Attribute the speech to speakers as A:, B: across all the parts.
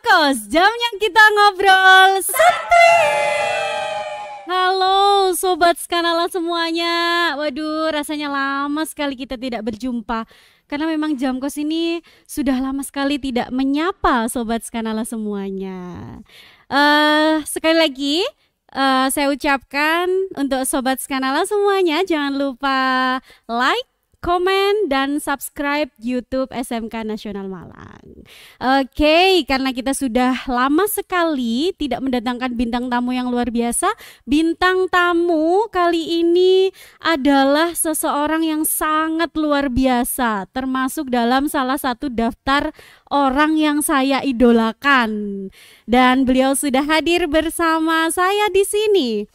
A: Ngokos, jamnya kita ngobrol santai. Halo Sobat Skanala semuanya. Waduh, rasanya lama sekali kita tidak berjumpa. Karena memang Jamkos ini sudah lama sekali tidak menyapa Sobat Skanala semuanya. Sekali lagi saya ucapkan untuk Sobat Skanala semuanya, jangan lupa like, komen, dan subscribe YouTube SMK Nasional Malang. Oke, karena kita sudah lama sekali tidak mendatangkan bintang tamu yang luar biasa. Bintang tamu kali ini adalah seseorang yang sangat luar biasa, termasuk dalam salah satu daftar orang yang saya idolakan. Dan beliau sudah hadir bersama saya di sini.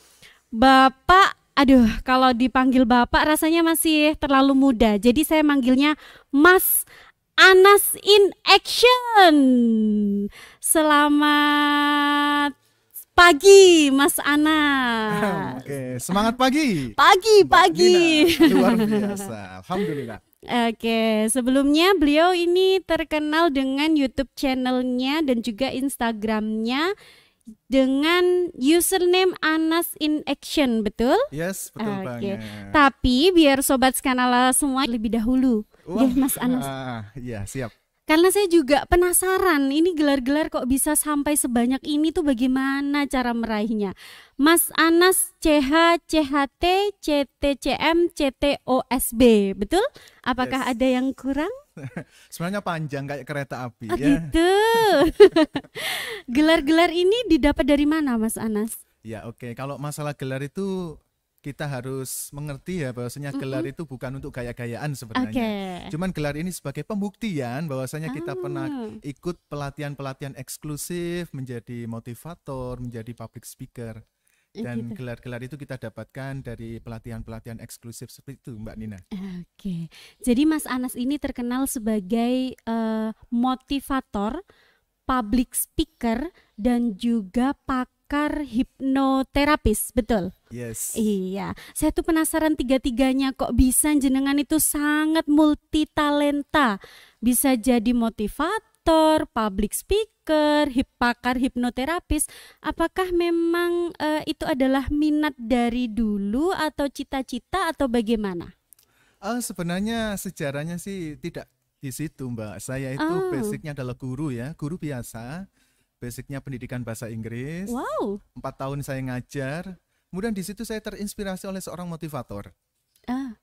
A: Bapak, aduh, kalau dipanggil Bapak rasanya masih terlalu muda. Jadi saya manggilnya Mas Anas in Action. Selamat pagi, Mas Anas.
B: Oke, semangat pagi.
A: Pagi.
B: Luar biasa, alhamdulillah.
A: Oke, sebelumnya beliau ini terkenal dengan YouTube channelnya dan juga Instagramnya dengan username Anas in Action, betul?
B: Yes, betul banget.
A: Tapi biar Sobat Skanala semua lebih dahulu, ya Mas Anas.
B: Iya, siap.
A: Karena saya juga penasaran, ini gelar-gelar kok bisa sampai sebanyak ini tuh bagaimana cara meraihnya? Mas Anas CH, CHT, CTCM, CTOSB, betul? Apakah ada yang kurang?
B: Sebenarnya panjang kayak kereta api, ya.
A: Gitu. Gelar-gelar ini didapat dari mana, Mas Anas?
B: Ya, oke. Kalau masalah gelar itu kita harus mengerti ya bahwasanya gelar itu bukan untuk gaya-gayaan sebenarnya. Cuman gelar ini sebagai pembuktian bahwasanya kita pernah ikut pelatihan-pelatihan eksklusif, menjadi motivator, menjadi public speaker. Dan gelar-gelar itu kita dapatkan dari pelatihan-pelatihan eksklusif seperti itu, Mbak Nina.
A: Oke. Jadi Mas Anas ini terkenal sebagai motivator, public speaker, dan juga pakar hipnoterapis, betul?
B: Yes.
A: Iya, saya tuh penasaran tiga-tiganya kok bisa jenengan itu sangat multi talenta. Bisa jadi motivator, public speaker, pakar hipnoterapis. Apakah memang itu adalah minat dari dulu atau cita-cita atau bagaimana?
B: Sebenarnya sejarahnya sih tidak di situ, Mbak. Saya itu basicnya adalah guru ya, guru biasa. Basicnya pendidikan bahasa Inggris.
A: Wow.
B: 4 tahun saya ngajar. Kemudian di situ saya terinspirasi oleh seorang motivator.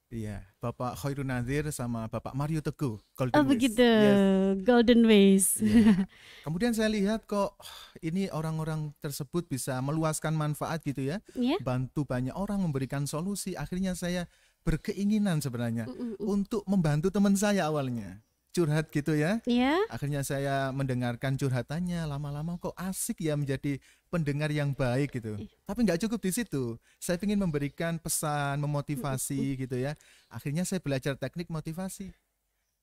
B: Iya, Bapak Khairun Nadir sama Bapak Mario Teguh. Golden Ways.
A: Begitu, yes. Golden Ways.
B: Ya. Kemudian saya lihat kok ini orang-orang tersebut bisa meluaskan manfaat gitu ya, bantu banyak orang, memberikan solusi. Akhirnya saya berkeinginan sebenarnya untuk membantu teman saya awalnya. Curhat gitu ya. Akhirnya saya mendengarkan curhatannya, lama-lama kok asik ya menjadi pendengar yang baik gitu. Tapi nggak cukup di situ. Saya ingin memberikan pesan, memotivasi gitu ya. Akhirnya saya belajar teknik motivasi.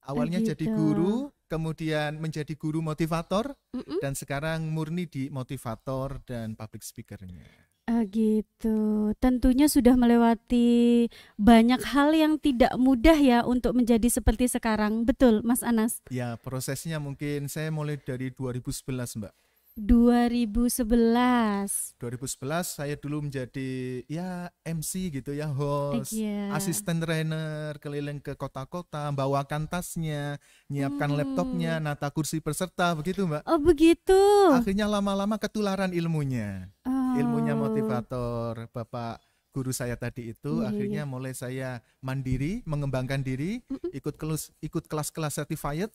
B: Awalnya jadi guru, kemudian menjadi guru motivator, dan sekarang murni di motivator dan public speakernya.
A: Gitu. Tentunya sudah melewati banyak hal yang tidak mudah ya untuk menjadi seperti sekarang. Betul, Mas Anas?
B: Ya, prosesnya mungkin saya mulai dari 2011, Mbak.
A: 2011
B: saya dulu menjadi ya MC gitu ya, host, asisten trainer, keliling ke kota-kota, bawakan tasnya, nyiapkan laptopnya, nata kursi peserta, begitu Mbak.
A: Oh begitu.
B: Akhirnya lama-lama ketularan ilmunya, ilmunya motivator, Bapak guru saya tadi itu. Akhirnya mulai saya mandiri, mengembangkan diri, ikut kelas-kelas certified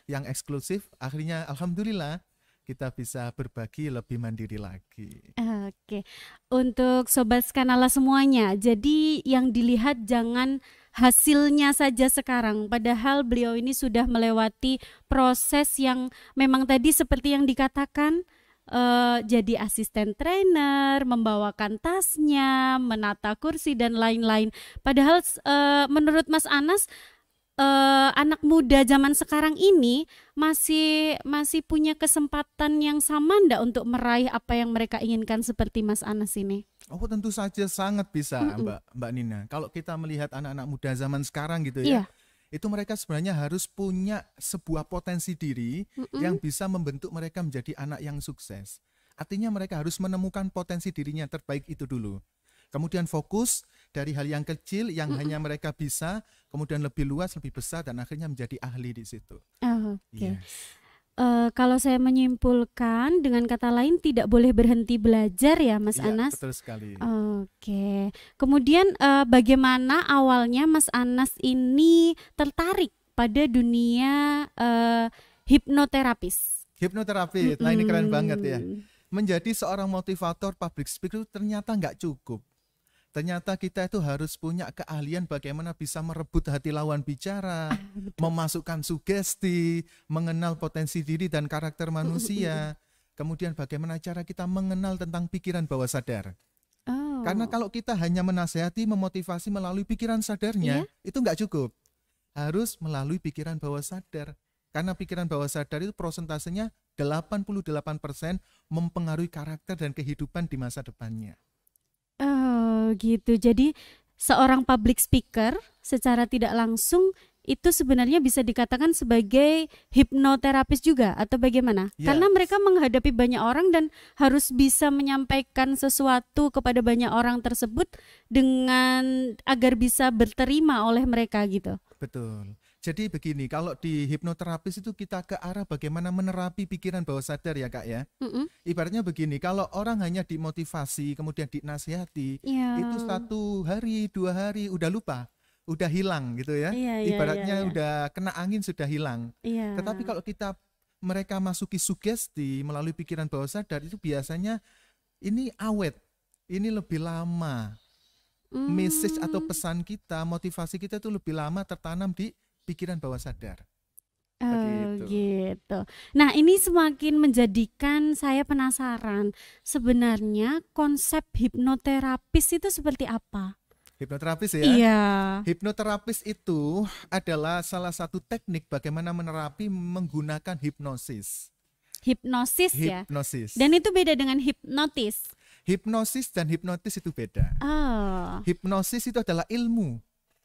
B: yang eksklusif. Akhirnya alhamdulillah kita bisa berbagi lebih mandiri lagi.
A: Oke. Untuk Sobat Skanala semuanya, jadi yang dilihat jangan hasilnya saja sekarang, padahal beliau ini sudah melewati proses yang memang tadi seperti yang dikatakan, jadi asisten trainer, membawakan tasnya, menata kursi dan lain-lain. Padahal menurut Mas Anas, anak muda zaman sekarang ini masih punya kesempatan yang sama ndak untuk meraih apa yang mereka inginkan seperti Mas Anas ini?
B: Oh tentu saja sangat bisa, Mbak Nina. Kalau kita melihat anak-anak muda zaman sekarang gitu ya, itu mereka sebenarnya harus punya sebuah potensi diri yang bisa membentuk mereka menjadi anak yang sukses. Artinya mereka harus menemukan potensi dirinya terbaik itu dulu. Kemudian fokus dari hal yang kecil yang hanya mereka bisa, kemudian lebih luas, lebih besar, dan akhirnya menjadi ahli di situ.
A: Oke. Kalau saya menyimpulkan dengan kata lain tidak boleh berhenti belajar ya Mas Anas?
B: Betul sekali.
A: Oke. Kemudian bagaimana awalnya Mas Anas ini tertarik pada dunia hipnoterapis?
B: Hipnoterapis, nah ini keren banget ya. Menjadi seorang motivator public speaker ternyata nggak cukup. Ternyata kita itu harus punya keahlian bagaimana bisa merebut hati lawan bicara, memasukkan sugesti, mengenal potensi diri dan karakter manusia. Kemudian bagaimana cara kita mengenal tentang pikiran bawah sadar. Karena kalau kita hanya menasehati, memotivasi melalui pikiran sadarnya, itu nggak cukup. Harus melalui pikiran bawah sadar. Karena pikiran bawah sadar itu prosentasenya 88% mempengaruhi karakter dan kehidupan di masa depannya.
A: Gitu. Jadi seorang public speaker secara tidak langsung itu sebenarnya bisa dikatakan sebagai hipnoterapis juga atau bagaimana? Karena mereka menghadapi banyak orang dan harus bisa menyampaikan sesuatu kepada banyak orang tersebut dengan agar bisa berterima oleh mereka gitu.
B: Betul. Jadi begini, kalau di hipnoterapis itu kita ke arah bagaimana menerapi pikiran bawah sadar ya Kak ya. Ibaratnya begini, kalau orang hanya dimotivasi kemudian dinasihati, itu 1 hari, 2 hari udah lupa, udah hilang gitu ya. Ibaratnya udah kena angin sudah hilang. Tetapi kalau mereka masuki sugesti melalui pikiran bawah sadar itu biasanya ini awet, ini lebih lama. Message atau pesan kita, motivasi kita itu lebih lama tertanam di pikiran bawah sadar.
A: Gitu. Nah, ini semakin menjadikan saya penasaran. Sebenarnya konsep hipnoterapis itu seperti apa?
B: Hipnoterapis ya?
A: Iya.
B: Hipnoterapis itu adalah salah satu teknik bagaimana menerapi menggunakan hipnosis.
A: Hipnosis ya?
B: Hipnosis.
A: Dan itu beda dengan hipnotis?
B: Hipnosis dan hipnotis itu beda. Hipnosis itu adalah ilmu.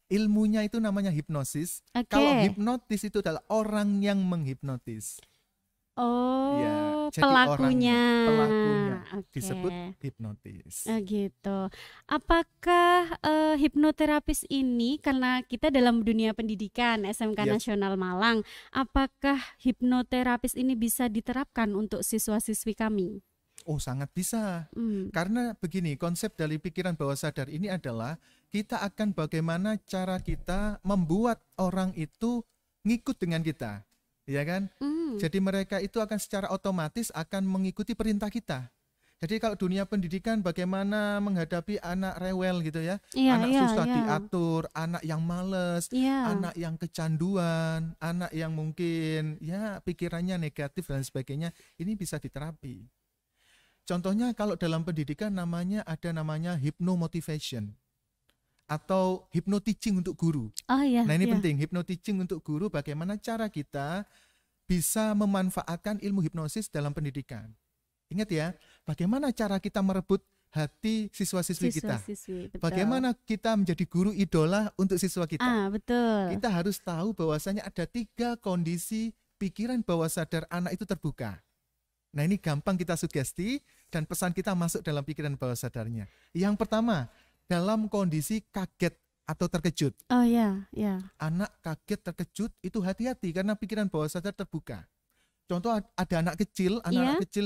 B: Ilmunya itu namanya hipnosis. Kalau hipnotis itu adalah orang yang menghipnotis. Jadi pelakunya disebut hipnotis.
A: Gitu. Apakah hipnoterapis ini, karena kita dalam dunia pendidikan SMK Nasional Malang, apakah hipnoterapis ini bisa diterapkan untuk siswa-siswi kami?
B: Oh, sangat bisa. Karena begini, konsep dari pikiran bawah sadar ini adalah kita akan bagaimana cara kita membuat orang itu ngikut dengan kita, ya kan? Jadi mereka itu akan secara otomatis akan mengikuti perintah kita. Jadi kalau dunia pendidikan bagaimana menghadapi anak rewel gitu ya, anak susah diatur, anak yang males, anak yang kecanduan, anak yang mungkin ya pikirannya negatif dan sebagainya, ini bisa diterapi. Contohnya kalau dalam pendidikan ada namanya hypnomotivation atau hypnoteaching untuk guru. Nah ini penting, hypnoteaching untuk guru, bagaimana cara kita bisa memanfaatkan ilmu hipnosis dalam pendidikan. Ingat ya, bagaimana cara kita merebut hati siswa-siswi kita. Bagaimana kita menjadi guru idola untuk siswa kita.
A: Betul.
B: Kita harus tahu bahwasanya ada 3 kondisi pikiran bawah sadar anak itu terbuka. Nah ini gampang kita sugesti dan pesan kita masuk dalam pikiran bawah sadarnya. Yang pertama, dalam kondisi kaget atau terkejut. Anak kaget terkejut itu hati-hati karena pikiran bawah sadar terbuka. Contoh ada anak kecil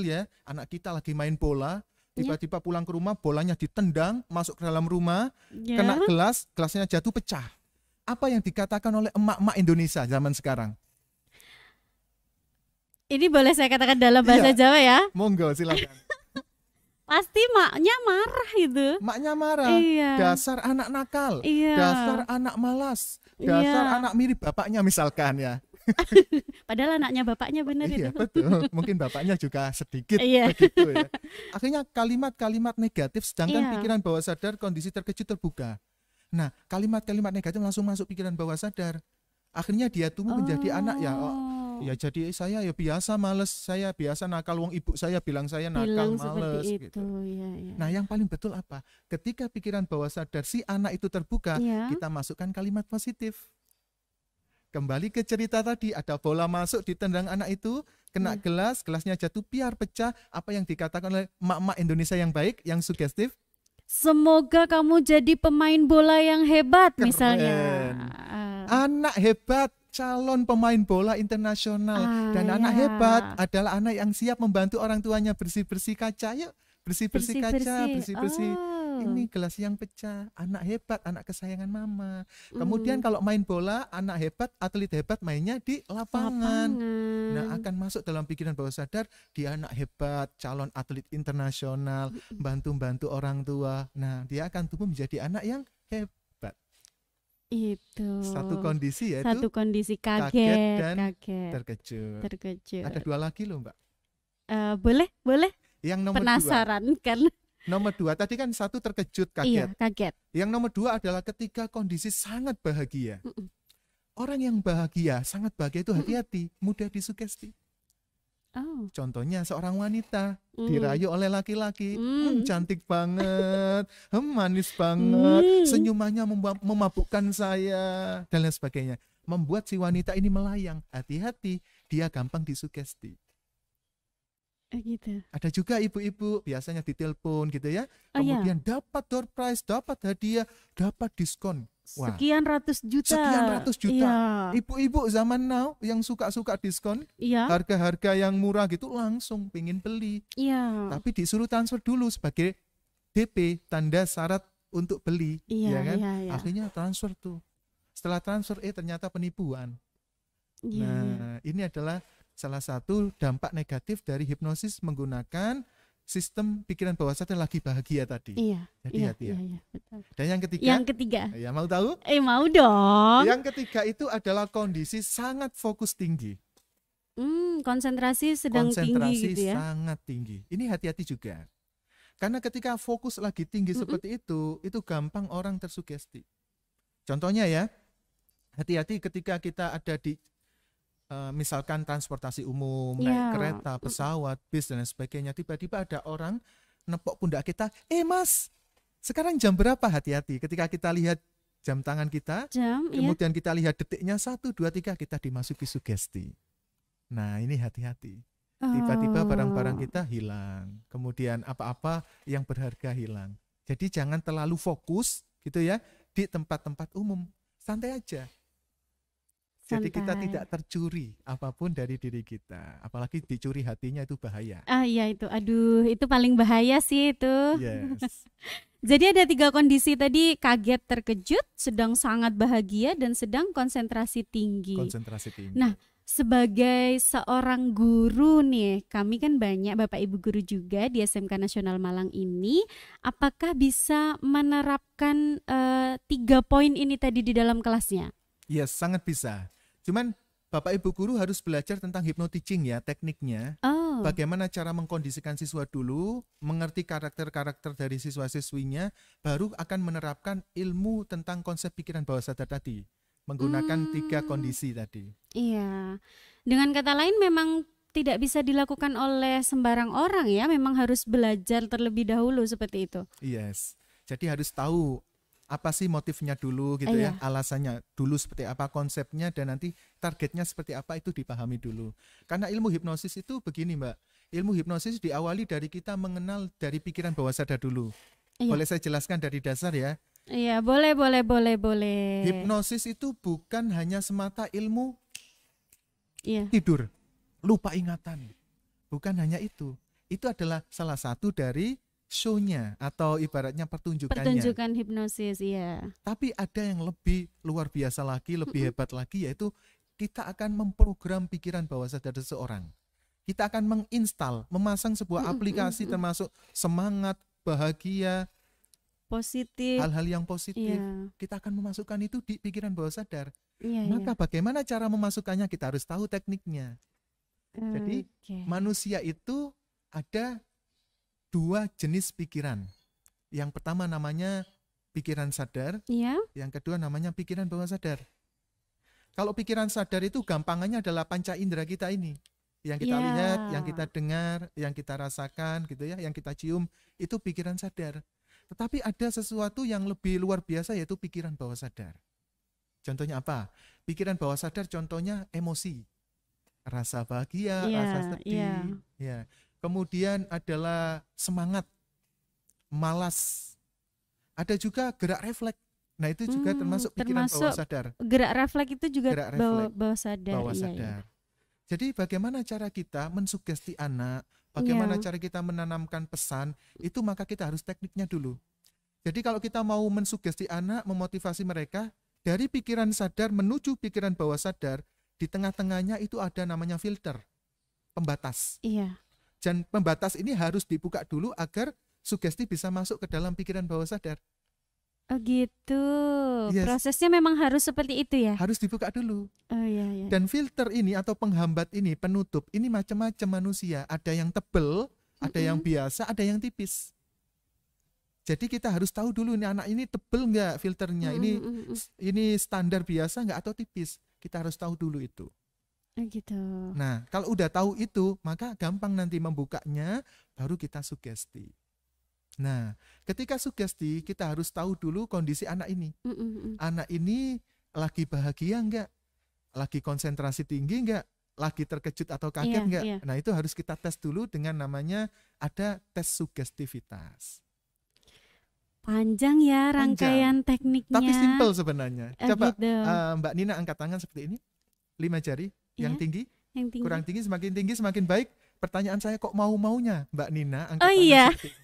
B: ya, anak kita lagi main bola, tiba-tiba pulang ke rumah bolanya ditendang, masuk ke dalam rumah, kena gelas, gelasnya jatuh pecah. Apa yang dikatakan oleh emak-emak Indonesia zaman sekarang?
A: Ini boleh saya katakan dalam bahasa Jawa ya?
B: Monggo silakan.
A: Pasti maknya marah itu.
B: Maknya marah. Dasar anak nakal. Dasar anak malas. Dasar anak mirip bapaknya misalkan ya.
A: Padahal anaknya bapaknya benar itu.
B: Betul. Mungkin bapaknya juga sedikit begitu ya. Akhirnya kalimat-kalimat negatif, sedangkan pikiran bawah sadar kondisi terkejut terbuka. Nah, kalimat-kalimat negatif langsung masuk pikiran bawah sadar. Akhirnya dia tumbuh menjadi anak ya jadi saya ya biasa males, saya biasa nakal, wong ibu saya bilang saya nakal, males gitu. Nah yang paling betul apa? Ketika pikiran bawah sadar si anak itu terbuka, kita masukkan kalimat positif. kembali ke cerita tadi, ada bola masuk ditendang anak itu, kena gelas, gelasnya jatuh, piar pecah. Apa yang dikatakan oleh emak-emak Indonesia yang baik, yang sugestif?
A: Semoga kamu jadi pemain bola yang hebat.
B: Keren.
A: Misalnya.
B: Anak hebat, calon pemain bola internasional. Dan anak hebat adalah anak yang siap membantu orang tuanya bersih-bersih kaca. Yuk, bersih-bersih kaca, bersih-bersih. Ini gelas yang pecah. Anak hebat, anak kesayangan mama. Kemudian kalau main bola, anak hebat, atlet hebat mainnya di lapangan. Nah, akan masuk dalam pikiran bawah sadar, dia anak hebat, calon atlet internasional, bantu-bantu orang tua. Nah, dia akan tumbuh menjadi anak yang hebat.
A: Itu
B: satu kondisi, yaitu
A: satu kondisi kaget
B: dan terkejut. Ada 2 lagi loh, Mbak.
A: Boleh
B: yang nomor
A: penasaran
B: 2.
A: kan.
B: Nomor 2 tadi kan 1 terkejut, kaget.
A: Iya, kaget.
B: Yang nomor 2 adalah ketika kondisi sangat bahagia. Orang yang bahagia, sangat bahagia itu hati-hati, mudah disugesti. Contohnya seorang wanita dirayu oleh laki-laki, cantik banget, manis banget, senyumannya memabukkan saya, dan lain sebagainya. Membuat si wanita ini melayang. Hati-hati, dia gampang disugesti.
A: Gitu.
B: Ada juga ibu-ibu biasanya ditelepon gitu ya, kemudian dapat door prize, dapat hadiah, dapat diskon. Wah,
A: sekian ratus juta.
B: Iya. Ibu-ibu zaman now yang suka-suka diskon, harga-harga yang murah gitu langsung pengen beli. Tapi disuruh transfer dulu sebagai DP, tanda syarat untuk beli, ya kan? Akhirnya transfer tuh. Setelah transfer ternyata penipuan. Nah, ini adalah salah satu dampak negatif dari hipnosis menggunakan sistem pikiran bawah sadar lagi bahagia tadi. Jadi hati ya.
A: Betul.
B: Dan yang ketiga. Ya, mau tahu?
A: Mau dong.
B: Yang ketiga itu adalah kondisi sangat fokus tinggi.
A: Konsentrasi sedang tinggi gitu ya.
B: Sangat tinggi. Ini hati-hati juga. Karena ketika fokus lagi tinggi seperti itu gampang orang tersugesti. Contohnya ya, hati-hati ketika kita ada di misalkan transportasi umum, naik kereta, pesawat, bis dan sebagainya, tiba-tiba ada orang nepok pundak kita, Mas, sekarang jam berapa? Hati-hati ketika kita lihat jam tangan kita, kemudian kita lihat detiknya 1, 2, 3, kita dimasuki sugesti. Nah, ini hati-hati. Tiba-tiba barang-barang kita hilang, kemudian apa-apa yang berharga hilang. Jadi jangan terlalu fokus gitu ya di tempat-tempat umum, santai aja. Jadi kita tidak tercuri apapun dari diri kita. Apalagi dicuri hatinya, itu bahaya.
A: Iya itu. Aduh, itu paling bahaya sih itu.
B: Yes.
A: Jadi ada 3 kondisi tadi, kaget, terkejut, sedang sangat bahagia, dan sedang konsentrasi tinggi. Nah, sebagai seorang guru nih, kami kan banyak Bapak Ibu guru juga di SMK Nasional Malang ini. Apakah bisa menerapkan 3 poin ini tadi di dalam kelasnya?
B: Yes, sangat bisa. Cuman Bapak Ibu guru harus belajar tentang hypnoteaching ya, tekniknya. Bagaimana cara mengkondisikan siswa dulu, mengerti karakter-karakter dari siswa-siswinya, baru akan menerapkan ilmu tentang konsep pikiran bawah sadar tadi, menggunakan 3 kondisi tadi.
A: Iya. Dengan kata lain memang tidak bisa dilakukan oleh sembarang orang ya, memang harus belajar terlebih dahulu seperti itu.
B: Yes. Jadi harus tahu apa sih motifnya dulu gitu ya, alasannya dulu seperti apa, konsepnya, dan nanti targetnya seperti apa itu dipahami dulu. Karena ilmu hipnosis itu begini Mbak, ilmu hipnosis diawali dari kita mengenal dari pikiran bawah sadar dulu. Boleh saya jelaskan dari dasar ya?
A: Iya, boleh.
B: Hipnosis itu bukan hanya semata ilmu tidur, lupa ingatan. Bukan hanya itu. Itu adalah salah satu dari show-nya atau ibaratnya pertunjukannya.
A: Pertunjukan hipnosis, iya.
B: Tapi ada yang lebih luar biasa lagi, lebih hebat lagi, yaitu kita akan memprogram pikiran bawah sadar seseorang. Kita akan menginstal, memasang sebuah aplikasi termasuk semangat, bahagia,
A: positif,
B: hal-hal yang positif. Kita akan memasukkan itu di pikiran bawah sadar. Maka bagaimana cara memasukkannya? Kita harus tahu tekniknya. Jadi manusia itu ada 2 jenis pikiran. Yang pertama namanya pikiran sadar, yang kedua namanya pikiran bawah sadar. Kalau pikiran sadar itu gampangannya adalah panca indera kita ini. Yang kita lihat, yang kita dengar, yang kita rasakan gitu ya, yang kita cium, itu pikiran sadar. Tetapi ada sesuatu yang lebih luar biasa, yaitu pikiran bawah sadar. Contohnya apa? Pikiran bawah sadar contohnya emosi, rasa bahagia, rasa sedih, ya. Kemudian adalah semangat, malas. Ada juga gerak refleks. Nah, itu juga termasuk pikiran bawah sadar.
A: Gerak refleks itu juga bawah sadar.
B: Bawah sadar. Jadi bagaimana cara kita mensugesti anak, bagaimana cara kita menanamkan pesan, itu maka kita harus tekniknya dulu. Jadi kalau kita mau mensugesti anak, memotivasi mereka, dari pikiran sadar menuju pikiran bawah sadar, di tengah-tengahnya itu ada namanya filter, pembatas.
A: Iya.
B: Dan pembatas ini harus dibuka dulu agar sugesti bisa masuk ke dalam pikiran bawah sadar.
A: Oh gitu. Yes. Prosesnya memang harus seperti itu ya?
B: Harus dibuka dulu.
A: Oh iya.
B: Dan filter ini atau penghambat ini, penutup, ini macam-macam manusia. Ada yang tebel, ada yang biasa, ada yang tipis. Jadi kita harus tahu dulu nih anak ini tebel nggak filternya, ini standar biasa nggak atau tipis. Kita harus tahu dulu itu.
A: Gitu.
B: Nah, kalau udah tahu itu, maka gampang nanti membukanya, baru kita sugesti. Nah, ketika sugesti, kita harus tahu dulu kondisi anak ini. Anak ini lagi bahagia nggak? Lagi konsentrasi tinggi nggak? Lagi terkejut atau kaget nggak? Iya. Nah, itu harus kita tes dulu dengan namanya ada tes sugestivitas.
A: Panjang ya rangkaian tekniknya.
B: Tapi simpel sebenarnya. Coba gitu. Mbak Nina angkat tangan seperti ini. 5 jari, yang tinggi, kurang tinggi, semakin baik. Pertanyaan saya kok mau-maunya Mbak Nina angkat tangan seperti ini.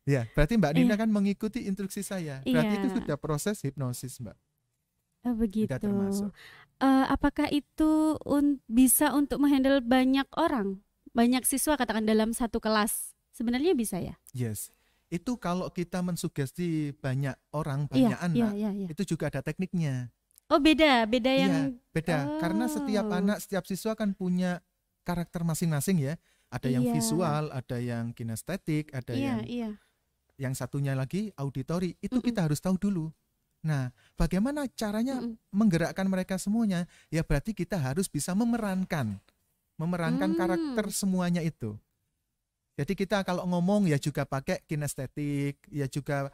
B: Ya, berarti Mbak Nina kan mengikuti instruksi saya. Berarti itu sudah proses hipnosis, Mbak.
A: Oh begitu. Apakah itu bisa untuk menghandle banyak orang? Banyak siswa katakan dalam satu kelas? Sebenarnya bisa ya?
B: Yes. Itu kalau kita mensugesti banyak orang, banyak anak, itu juga ada tekniknya.
A: Oh beda yang...
B: beda. Karena setiap anak, setiap siswa kan punya karakter masing-masing ya. Ada yang visual, ada yang kinestetik, ada yang satunya lagi auditori. Itu kita harus tahu dulu. Nah, bagaimana caranya menggerakkan mereka semuanya? Ya berarti kita harus bisa memerankan karakter semuanya itu. Jadi kita kalau ngomong ya juga pakai kinestetik, ya juga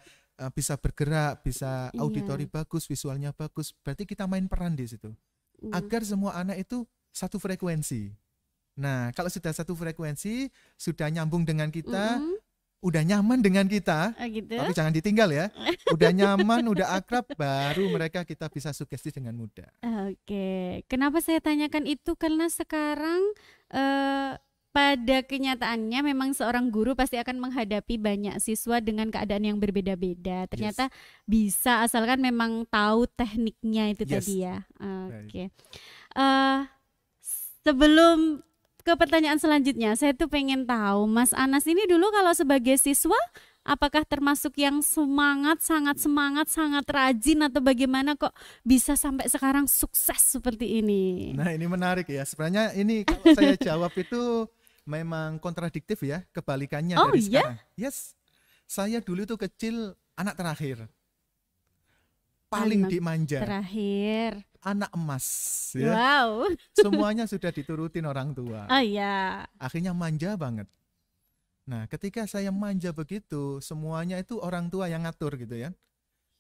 B: bisa bergerak, bisa auditori bagus, visualnya bagus. Berarti kita main peran di situ. Agar semua anak itu satu frekuensi. Nah, kalau sudah satu frekuensi, sudah nyambung dengan kita, udah nyaman dengan kita,
A: gitu?
B: Tapi jangan ditinggal ya. Udah nyaman, udah akrab, baru mereka kita bisa sugesti dengan mudah.
A: Oke. Kenapa saya tanyakan itu? Karena sekarang pada kenyataannya memang seorang guru pasti akan menghadapi banyak siswa dengan keadaan yang berbeda-beda. Ternyata bisa asalkan memang tahu tekniknya itu tadi ya. Oke. Sebelum ke pertanyaan selanjutnya, saya tuh pengen tahu Mas Anas ini dulu kalau sebagai siswa apakah termasuk yang sangat semangat, sangat rajin atau bagaimana kok bisa sampai sekarang sukses seperti ini?
B: Nah, ini menarik ya. Sebenarnya ini kalau saya jawab itu memang kontradiktif ya, kebalikannya dari sekarang. Yes, saya dulu tuh kecil anak terakhir, paling dimanja,
A: terakhir,
B: anak emas. Ya.
A: Wow.
B: Semuanya sudah diturutin orang tua.
A: Oh iya.
B: Akhirnya manja banget. Nah, ketika saya manja begitu, semuanya itu orang tua yang ngatur gitu ya.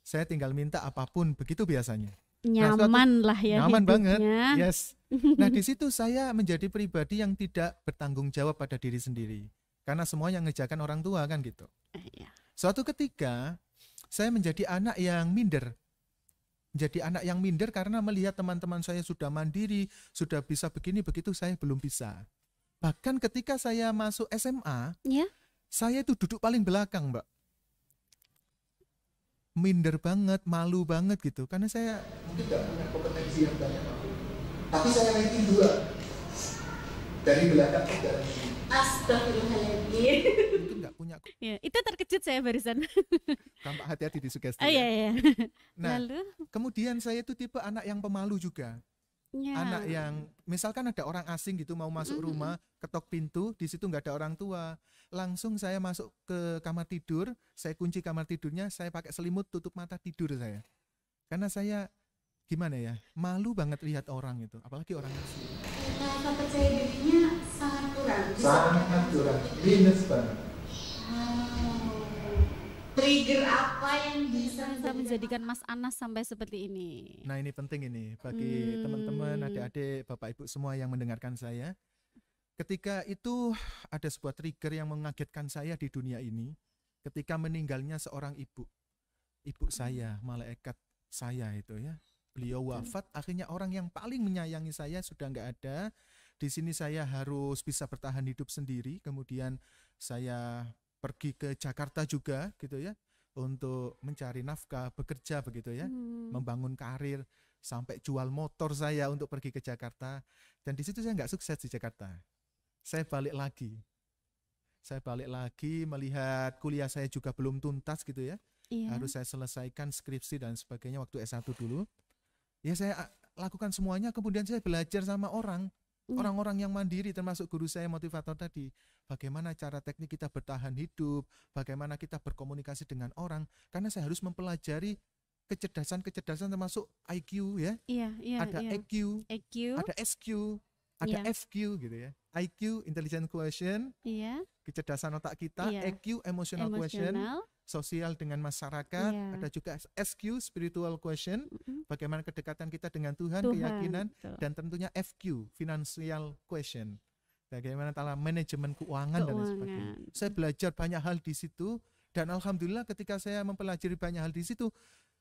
B: Saya tinggal minta apapun, begitu biasanya.
A: Nyaman lah ya
B: nyaman
A: hidupnya.
B: Banget, yes. Nah di situ saya menjadi pribadi yang tidak bertanggung jawab pada diri sendiri, karena semua yang ngerjakan orang tua kan gitu. Suatu ketika saya menjadi anak yang minder, karena melihat teman-teman saya sudah mandiri, sudah bisa begini begitu, saya belum bisa. Bahkan ketika saya masuk SMA, saya itu duduk paling belakang, Mbak. Minder banget, malu banget gitu, karena saya mungkin gak punya kompetensi yang banyak, tapi saya ranking 2 dari belakang ke dalam.
A: Astagfirullahaladzim.
B: Mungkin gak punya.
A: Ya, itu terkejut saya barusan.
B: Tampak hati-hati di sugesti.
A: Iya.
B: Nah, lalu kemudian saya itu tipe anak yang pemalu juga. Anak yang misalkan ada orang asing gitu mau masuk rumah, ketok pintu, di situ nggak ada orang tua, langsung saya masuk ke kamar tidur, saya kunci kamar tidurnya, saya pakai selimut, tutup mata tidur saya, karena saya gimana ya, malu banget lihat orang itu, apalagi orang asing.
A: Rasa percaya dirinya sangat kurang.
B: Sangat kurang, minus banget.
A: trigger apa yang bisa menjadikan Mas Anas sampai seperti ini?
B: Nah, ini penting ini bagi teman-teman, adik-adik, Bapak Ibu semua yang mendengarkan saya. Ketika itu ada sebuah trigger yang mengagetkan saya di dunia ini, ketika meninggalnya seorang ibu saya, malaikat saya itu ya. Beliau wafat, akhirnya orang yang paling menyayangi saya sudah nggak ada. Di sini saya harus bisa bertahan hidup sendiri, kemudian saya pergi ke Jakarta juga gitu ya, untuk mencari nafkah, bekerja begitu ya, membangun karir, sampai jual motor saya untuk pergi ke Jakarta. Dan di situ saya nggak sukses di Jakarta. Saya balik lagi melihat kuliah saya juga belum tuntas gitu ya. Iya. Harus saya selesaikan skripsi dan sebagainya waktu S1 dulu. Ya saya lakukan semuanya, kemudian saya belajar sama orang-orang yang mandiri, termasuk guru saya motivator tadi. Bagaimana cara teknik kita bertahan hidup, bagaimana kita berkomunikasi dengan orang, karena saya harus mempelajari kecerdasan termasuk IQ ya. Ada EQ, ada SQ, ada FQ gitu ya. IQ, intelligent quotient, kecerdasan otak kita, EQ, emotional quotient, sosial dengan masyarakat, ada juga SQ, spiritual quotient, bagaimana kedekatan kita dengan Tuhan, keyakinan, dan tentunya FQ, financial quotient, bagaimana dalam manajemen keuangan dan sebagainya. Saya belajar banyak hal di situ, dan alhamdulillah ketika saya mempelajari banyak hal di situ,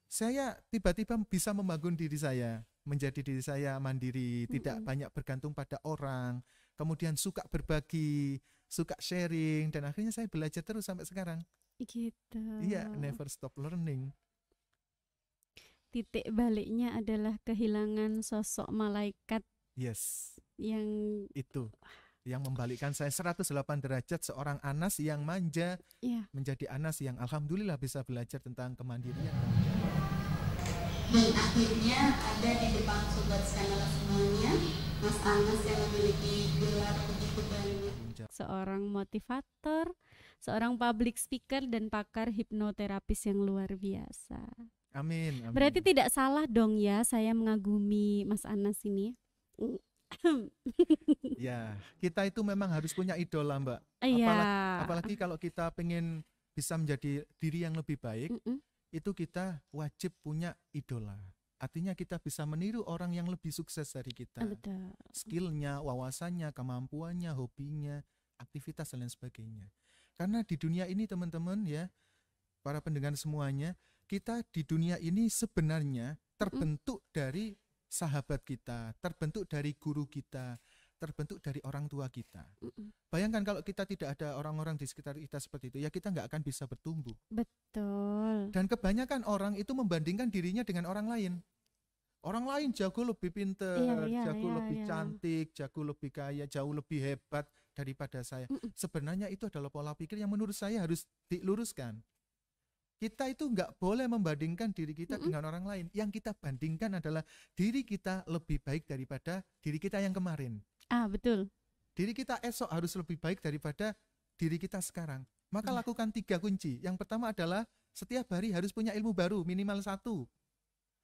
B: saya tiba-tiba bisa membangun diri saya, menjadi diri saya mandiri, tidak banyak bergantung pada orang, kemudian suka berbagi, suka sharing, dan akhirnya saya belajar terus sampai sekarang.
A: Gitu.
B: Iya, never stop learning.
A: Titik baliknya adalah kehilangan sosok malaikat.
B: Yes.
A: Yang
B: itu yang membalikkan saya 108 derajat, seorang Anas yang manja menjadi Anas yang alhamdulillah bisa belajar tentang kemandirian.
C: Dan akhirnya ada di depan sobat skandal semuanya, Mas Anas yang memiliki gelar begitu banyak.
A: Seorang motivator, seorang public speaker, dan pakar hipnoterapis yang luar biasa.
B: Amin.
A: Berarti tidak salah dong ya saya mengagumi Mas Anas ini.
B: Ya, kita itu memang harus punya idola, Mbak. Apalagi kalau kita pengen bisa menjadi diri yang lebih baik, itu kita wajib punya idola. Artinya kita bisa meniru orang yang lebih sukses dari kita.
A: Betul.
B: Skillnya, wawasannya, kemampuannya, hobinya, aktivitas dan lain sebagainya. Karena di dunia ini teman-teman ya, para pendengar semuanya, kita di dunia ini sebenarnya terbentuk dari sahabat kita, terbentuk dari guru kita, terbentuk dari orang tua kita. Bayangkan kalau kita tidak ada orang-orang di sekitar kita seperti itu, ya kita nggak akan bisa bertumbuh.
A: Betul.
B: Dan kebanyakan orang itu membandingkan dirinya dengan orang lain. Orang lain jago lebih pintar, jago lebih cantik, jago lebih kaya, jauh lebih hebat daripada saya. Sebenarnya itu adalah pola pikir yang menurut saya harus diluruskan. Kita itu nggak boleh membandingkan diri kita dengan orang lain. Yang kita bandingkan adalah diri kita lebih baik daripada diri kita yang kemarin.
A: Betul.
B: Diri kita esok harus lebih baik daripada diri kita sekarang. Maka lakukan 3 kunci. Yang pertama adalah setiap hari harus punya ilmu baru, minimal 1.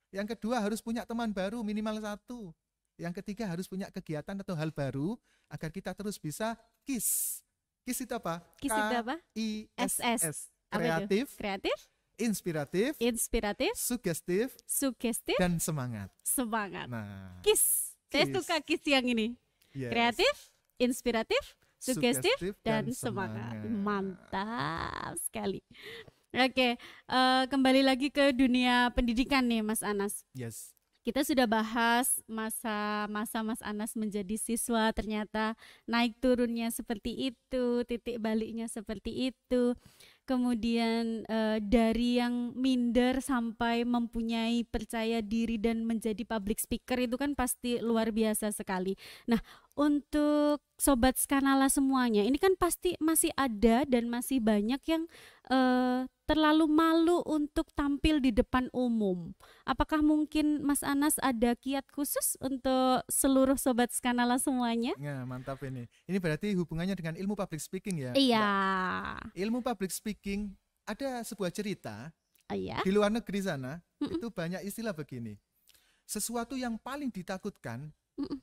B: Yang kedua harus punya teman baru, minimal 1. Yang ketiga harus punya kegiatan atau hal baru agar kita terus bisa KISS. KISS itu apa? KISS. Kreatif, inspiratif, sugestif, dan semangat. Nah,
A: KISS. Saya suka KISS yang ini. Yes. Kreatif, inspiratif, sugestif, dan semangat. Mantap sekali. Oke, kembali lagi ke dunia pendidikan nih Mas Anas.
B: Yes.
A: Kita sudah bahas masa Mas Anas menjadi siswa, ternyata naik turunnya seperti itu, titik baliknya seperti itu. Kemudian dari yang minder sampai mempunyai percaya diri dan menjadi public speaker itu kan pasti luar biasa sekali. Nah, untuk sobat Skanala semuanya, ini kan pasti masih ada dan masih banyak yang terlalu malu untuk tampil di depan umum. Apakah mungkin Mas Anas ada kiat khusus untuk seluruh sobat Skanala semuanya?
B: Ya, mantap ini. Ini berarti hubungannya dengan ilmu public speaking ya?
A: Iya.
B: Ilmu public speaking, ada sebuah cerita di luar negeri sana, itu banyak istilah begini. Sesuatu yang paling ditakutkan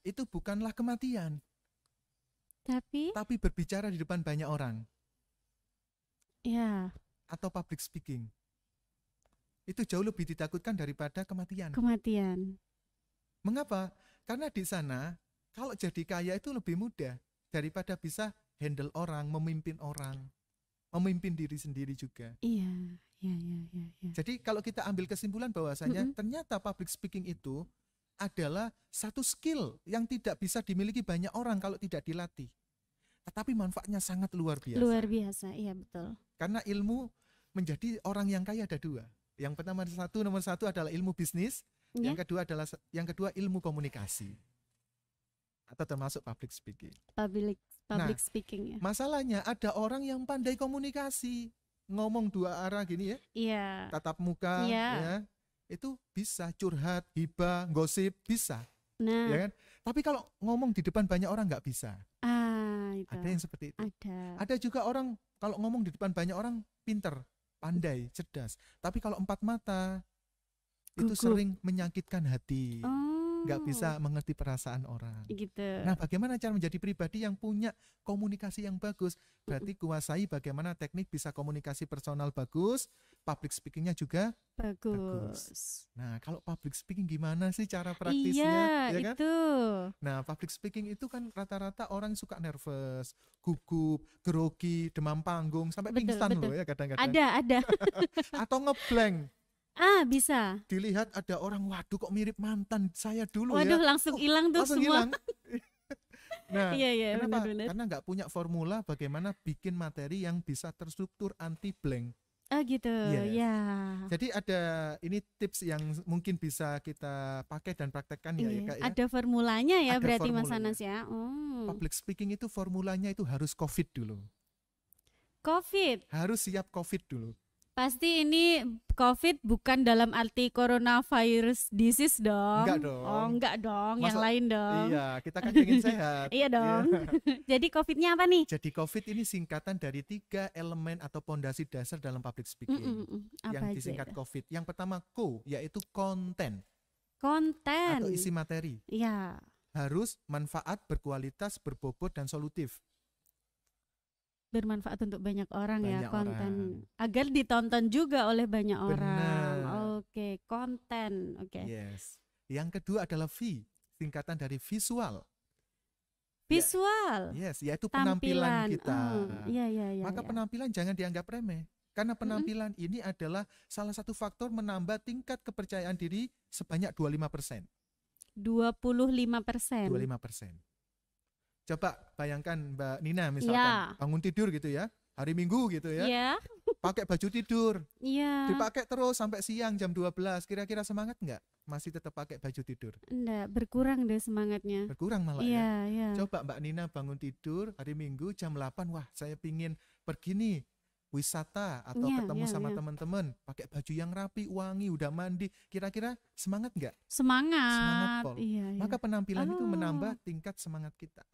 B: itu bukanlah kematian, tapi berbicara di depan banyak orang.
A: Ya.
B: atau public speaking itu jauh lebih ditakutkan daripada kematian.
A: Kematian.
B: Mengapa? Karena di sana kalau jadi kaya itu lebih mudah daripada bisa handle orang, memimpin orang, memimpin diri sendiri juga.
A: Iya.
B: Jadi kalau kita ambil kesimpulan bahwasanya ternyata public speaking itu adalah satu skill yang tidak bisa dimiliki banyak orang kalau tidak dilatih. Tetapi manfaatnya sangat luar biasa.
A: Luar biasa, iya betul.
B: Karena ilmu menjadi orang yang kaya ada dua. Yang pertama nomor satu adalah ilmu bisnis, yang kedua ilmu komunikasi. Atau termasuk public speaking.
A: Public speaking ya.
B: Masalahnya ada orang yang pandai komunikasi, ngomong dua arah gini ya.
A: Iya.
B: Tatap muka ya. Itu bisa curhat, hibah, gosip, bisa.
A: Nah.
B: Ya kan? Tapi kalau ngomong di depan banyak orang nggak bisa.
A: Itu.
B: Ada yang seperti itu.
A: Ada
B: juga orang kalau ngomong di depan banyak orang pinter, pandai, cerdas. Tapi kalau empat mata itu sering menyakitkan hati. Nggak bisa mengerti perasaan orang.
A: Gitu.
B: Nah, bagaimana cara menjadi pribadi yang punya komunikasi yang bagus? Berarti kuasai bagaimana teknik bisa komunikasi personal bagus, public speakingnya juga bagus. Nah, kalau public speaking gimana sih cara praktisnya?
A: Iya,
B: ya kan?
A: itu.
B: Nah, public speaking itu kan rata-rata orang suka nervous, gugup, grogi, demam panggung, sampai pingsan loh ya kadang-kadang.
A: Ada.
B: Atau ngeblank.
A: Bisa.
B: Dilihat ada orang, waduh kok mirip mantan saya dulu.
A: Waduh, langsung hilang tuh
B: langsung
A: semua.
B: Hilang. Nah,
A: iya,
B: kenapa?
A: Benar.
B: Karena nggak punya formula bagaimana bikin materi yang bisa terstruktur anti blank.
A: Gitu.
B: Yes.
A: Ya.
B: Jadi ada ini tips yang mungkin bisa kita pakai dan praktekkan ya, Kak ya.
A: Ada formulanya ya,
B: ada
A: berarti
B: formulanya.
A: Mas Anas ya.
B: Public speaking itu formulanya itu harus COVID dulu.
A: COVID.
B: Harus siap COVID dulu.
A: Pasti ini COVID bukan dalam arti coronavirus disease dong.
B: Enggak dong.
A: Oh, enggak dong, yang lain dong.
B: Iya, kita kan ingin sehat.
A: Iya dong. Jadi COVID-nya apa nih?
B: Jadi COVID ini singkatan dari 3 elemen atau pondasi dasar dalam public speaking. Yang disingkat COVID. Yang pertama yaitu konten.
A: Konten.
B: Atau isi materi.
A: Iya.
B: Harus manfaat, berkualitas, berbobot, dan solutif.
A: Bermanfaat untuk banyak orang konten agar ditonton juga oleh banyak orang. Oke, konten. Oke.
B: Yes. Yang kedua adalah singkatan dari visual. Yes, yaitu penampilan kita.
A: Iya.
B: Maka penampilan jangan dianggap remeh. Karena penampilan ini adalah salah satu faktor menambah tingkat kepercayaan diri sebanyak 25%.
A: 25%.
B: Coba bayangkan Mbak Nina misalkan bangun tidur gitu ya, hari Minggu gitu ya, pakai baju tidur, dipakai terus sampai siang jam 12, kira-kira semangat nggak? Masih tetap pakai baju tidur?
A: Enggak, berkurang deh semangatnya.
B: Berkurang malah ya. Coba Mbak Nina bangun tidur hari Minggu jam 8, wah saya pingin pergi nih wisata atau ketemu sama teman-teman, pakai baju yang rapi, wangi, udah mandi, kira-kira semangat nggak?
A: Semangat
B: Pol. Maka penampilan itu menambah tingkat semangat kita.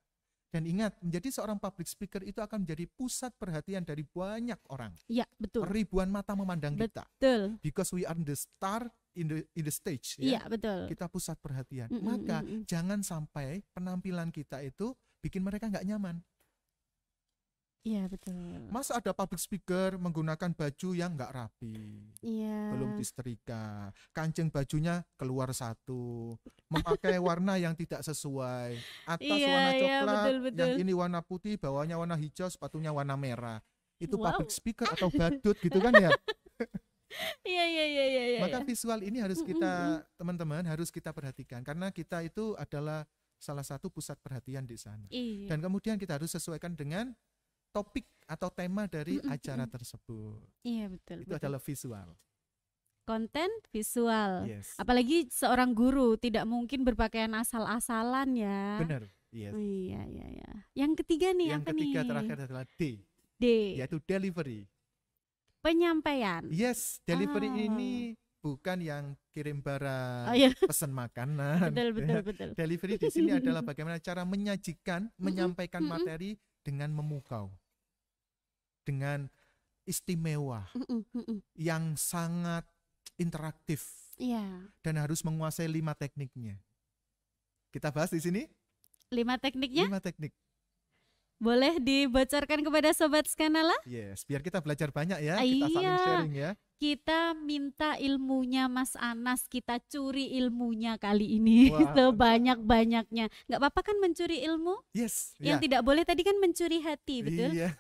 B: Dan ingat, menjadi seorang public speaker itu akan menjadi pusat perhatian dari banyak orang.
A: Iya, betul.
B: Ribuan mata memandang kita.
A: Betul.
B: Because we are the star in the stage.
A: Iya, betul.
B: Kita pusat perhatian. Maka jangan sampai penampilan kita itu bikin mereka nggak nyaman.
A: Iya, betul.
B: Masa ada public speaker menggunakan baju yang nggak rapi, belum disetrika, kancing bajunya keluar satu, memakai warna yang tidak sesuai, atas warna coklat, betul. Yang ini warna putih, bawahnya warna hijau, sepatunya warna merah. Itu public speaker atau badut gitu kan ya?
A: Iya.
B: Maka visual ini harus kita, teman-teman, harus kita perhatikan karena kita itu adalah salah satu pusat perhatian di sana. Dan kemudian kita harus sesuaikan dengan topik atau tema dari acara tersebut.
A: Iya, betul.
B: Itu adalah visual.
A: Konten visual.
B: Yes.
A: Apalagi seorang guru tidak mungkin berpakaian asal-asalan ya.
B: Benar. Yes.
A: Iya. Yang ketiga nih
B: Yang
A: apa
B: ketiga
A: nih?
B: terakhir adalah D. Yaitu delivery.
A: Penyampaian.
B: Yes, delivery ini bukan yang kirim barang, pesan makanan.
A: Betul.
B: Delivery di sini adalah bagaimana cara menyajikan, menyampaikan materi dengan memukau, dengan istimewa, yang sangat interaktif, dan harus menguasai 5 tekniknya. Kita bahas di sini.
A: 5 tekniknya?
B: 5 teknik.
A: Boleh dibocorkan kepada Sobat Skanala?
B: Yes, biar kita belajar banyak ya, kita saling sharing ya.
A: Kita minta ilmunya Mas Anas, kita curi ilmunya kali ini.
B: Wah.
A: Sebanyak-banyaknya. Nggak apa-apa kan mencuri ilmu?
B: Yes.
A: Yang tidak boleh tadi kan mencuri hati, betul?
B: Iya.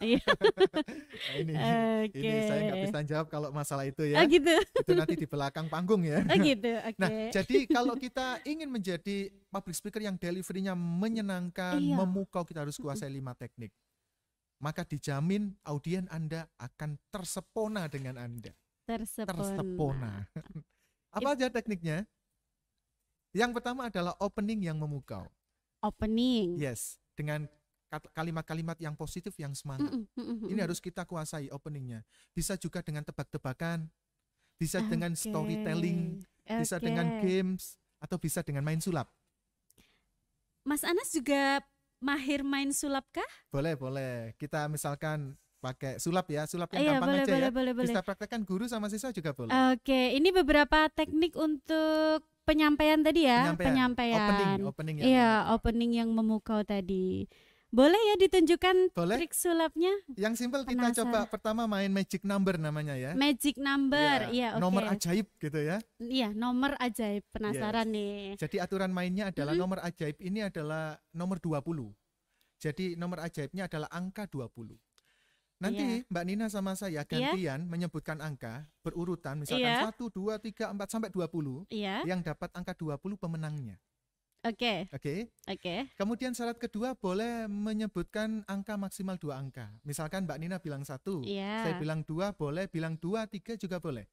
B: ini saya nggak bisa jawab kalau masalah itu ya.
A: Gitu.
B: Itu nanti di belakang panggung ya.
A: Gitu, oke.
B: Nah, jadi kalau kita ingin menjadi public speaker yang delivery-nya menyenangkan, memukau, kita harus kuasai 5 teknik. Maka dijamin audien Anda akan tersepona dengan Anda. Tersepona. Apa aja tekniknya? Yang pertama adalah opening yang memukau.
A: Opening.
B: Yes, dengan kalimat-kalimat yang positif, yang semangat. Ini harus kita kuasai openingnya. Bisa juga dengan tebak-tebakan, bisa dengan storytelling, bisa dengan games, atau bisa dengan main sulap.
A: Mas Anas juga mahir main sulap kah?
B: Boleh. Kita misalkan pakai sulap ya, sulap yang gampang aja ya. Boleh. Bisa praktekkan guru sama siswa juga boleh.
A: Oke, ini beberapa teknik untuk penyampaian tadi ya. Penyampaian.
B: Opening
A: opening yang memukau tadi. Boleh ya ditunjukkan trik sulapnya?
B: Yang simpel kita coba pertama main magic number namanya ya.
A: Magic number, iya.
B: Nomor ajaib gitu ya.
A: Iya, nomor ajaib. Penasaran nih.
B: Jadi aturan mainnya adalah nomor ajaib ini adalah nomor 20. Jadi nomor ajaibnya adalah angka 20. Nanti Mbak Nina sama saya gantian menyebutkan angka berurutan, misalkan 1, 2, 3, 4 sampai 20. Yang dapat angka 20 pemenangnya. Oke. Kemudian syarat kedua boleh menyebutkan angka maksimal 2 angka. Misalkan Mbak Nina bilang 1, saya bilang 2, boleh bilang 2, 3 juga boleh.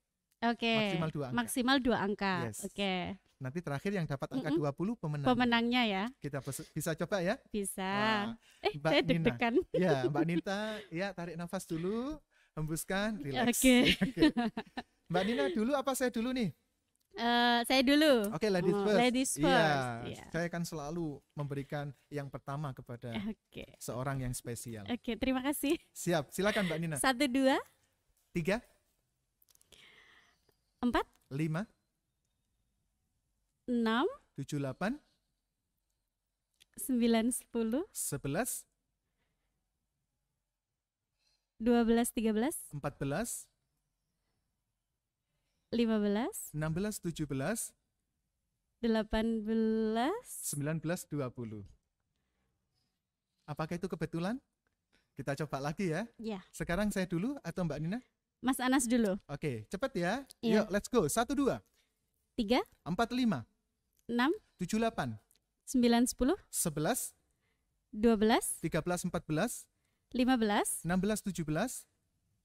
B: Maksimal 2 angka.
A: Yes.
B: Nanti terakhir yang dapat angka 20
A: pemenangnya ya.
B: Kita bisa coba ya?
A: Bisa.
B: Mbak
A: saya deg-degan.
B: Ya, Mbak Nita, ya tarik nafas dulu, hembuskan, relax. Mbak Nina dulu apa saya dulu nih?
A: Saya dulu.
B: Oke, ladies first.
A: Ladies first.
B: Saya akan selalu memberikan yang pertama kepada seorang yang spesial.
A: Terima kasih.
B: Siap, silakan Mbak Nina.
A: 1, 2,
B: 3,
A: 4,
B: 5,
A: 6,
B: 7, 8,
A: 9, 10,
B: 11,
A: 12, 13,
B: 14,
A: 15,
B: 16, 17,
A: 18,
B: 19, 20. Apakah itu kebetulan? Kita coba lagi ya. Sekarang saya dulu atau Mbak Nina?
A: Mas Anas dulu.
B: Oke, cepat ya. Yuk, let's go. 1, 2,
A: 3,
B: 4, 5,
A: 6,
B: 7, 8,
A: 9, 10,
B: 11,
A: 12,
B: 13, 14,
A: 15,
B: 16, 17,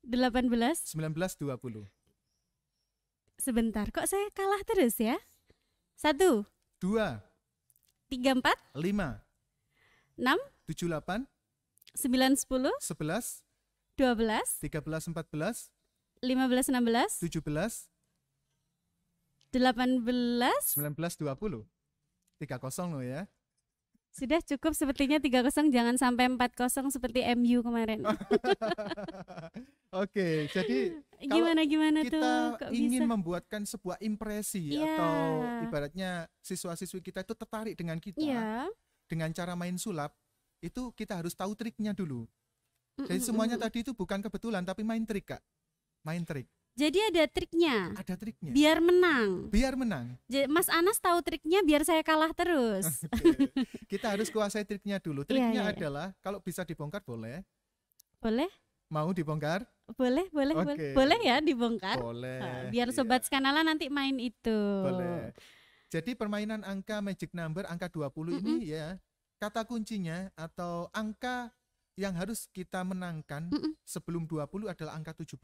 A: 18,
B: 19, 20.
A: Sebentar, kok saya kalah terus ya? 1,
B: 2,
A: 3, 4,
B: 5,
A: 6,
B: 7, 8,
A: 9, 10,
B: 11,
A: 12,
B: 13, 14,
A: 15, 16,
B: 17,
A: 18,
B: 19, 20. 3-0 loh ya.
A: Sudah cukup sepertinya 3-0, jangan sampai 4-0 seperti MU kemarin.
B: Oke, jadi
A: gimana
B: kita
A: tuh? Kok
B: ingin
A: bisa
B: membuatkan sebuah impresi atau ibaratnya siswa-siswi kita itu tertarik dengan kita dengan cara main sulap, itu kita harus tahu triknya dulu. Jadi semuanya tadi itu bukan kebetulan tapi main trik, Kak. Main trik.
A: Jadi ada triknya.
B: Ada triknya.
A: Biar menang.
B: Biar menang.
A: Mas Anas tahu triknya biar saya kalah terus.
B: Kita harus kuasai triknya dulu. Triknya adalah kalau bisa dibongkar boleh.
A: Boleh?
B: Mau dibongkar?
A: Boleh. Boleh ya dibongkar?
B: Boleh.
A: Biar Sobat Skanala nanti main itu.
B: Boleh. Jadi permainan angka magic number, angka 20 ini ya, kata kuncinya atau angka yang harus kita menangkan sebelum 20 adalah angka 17.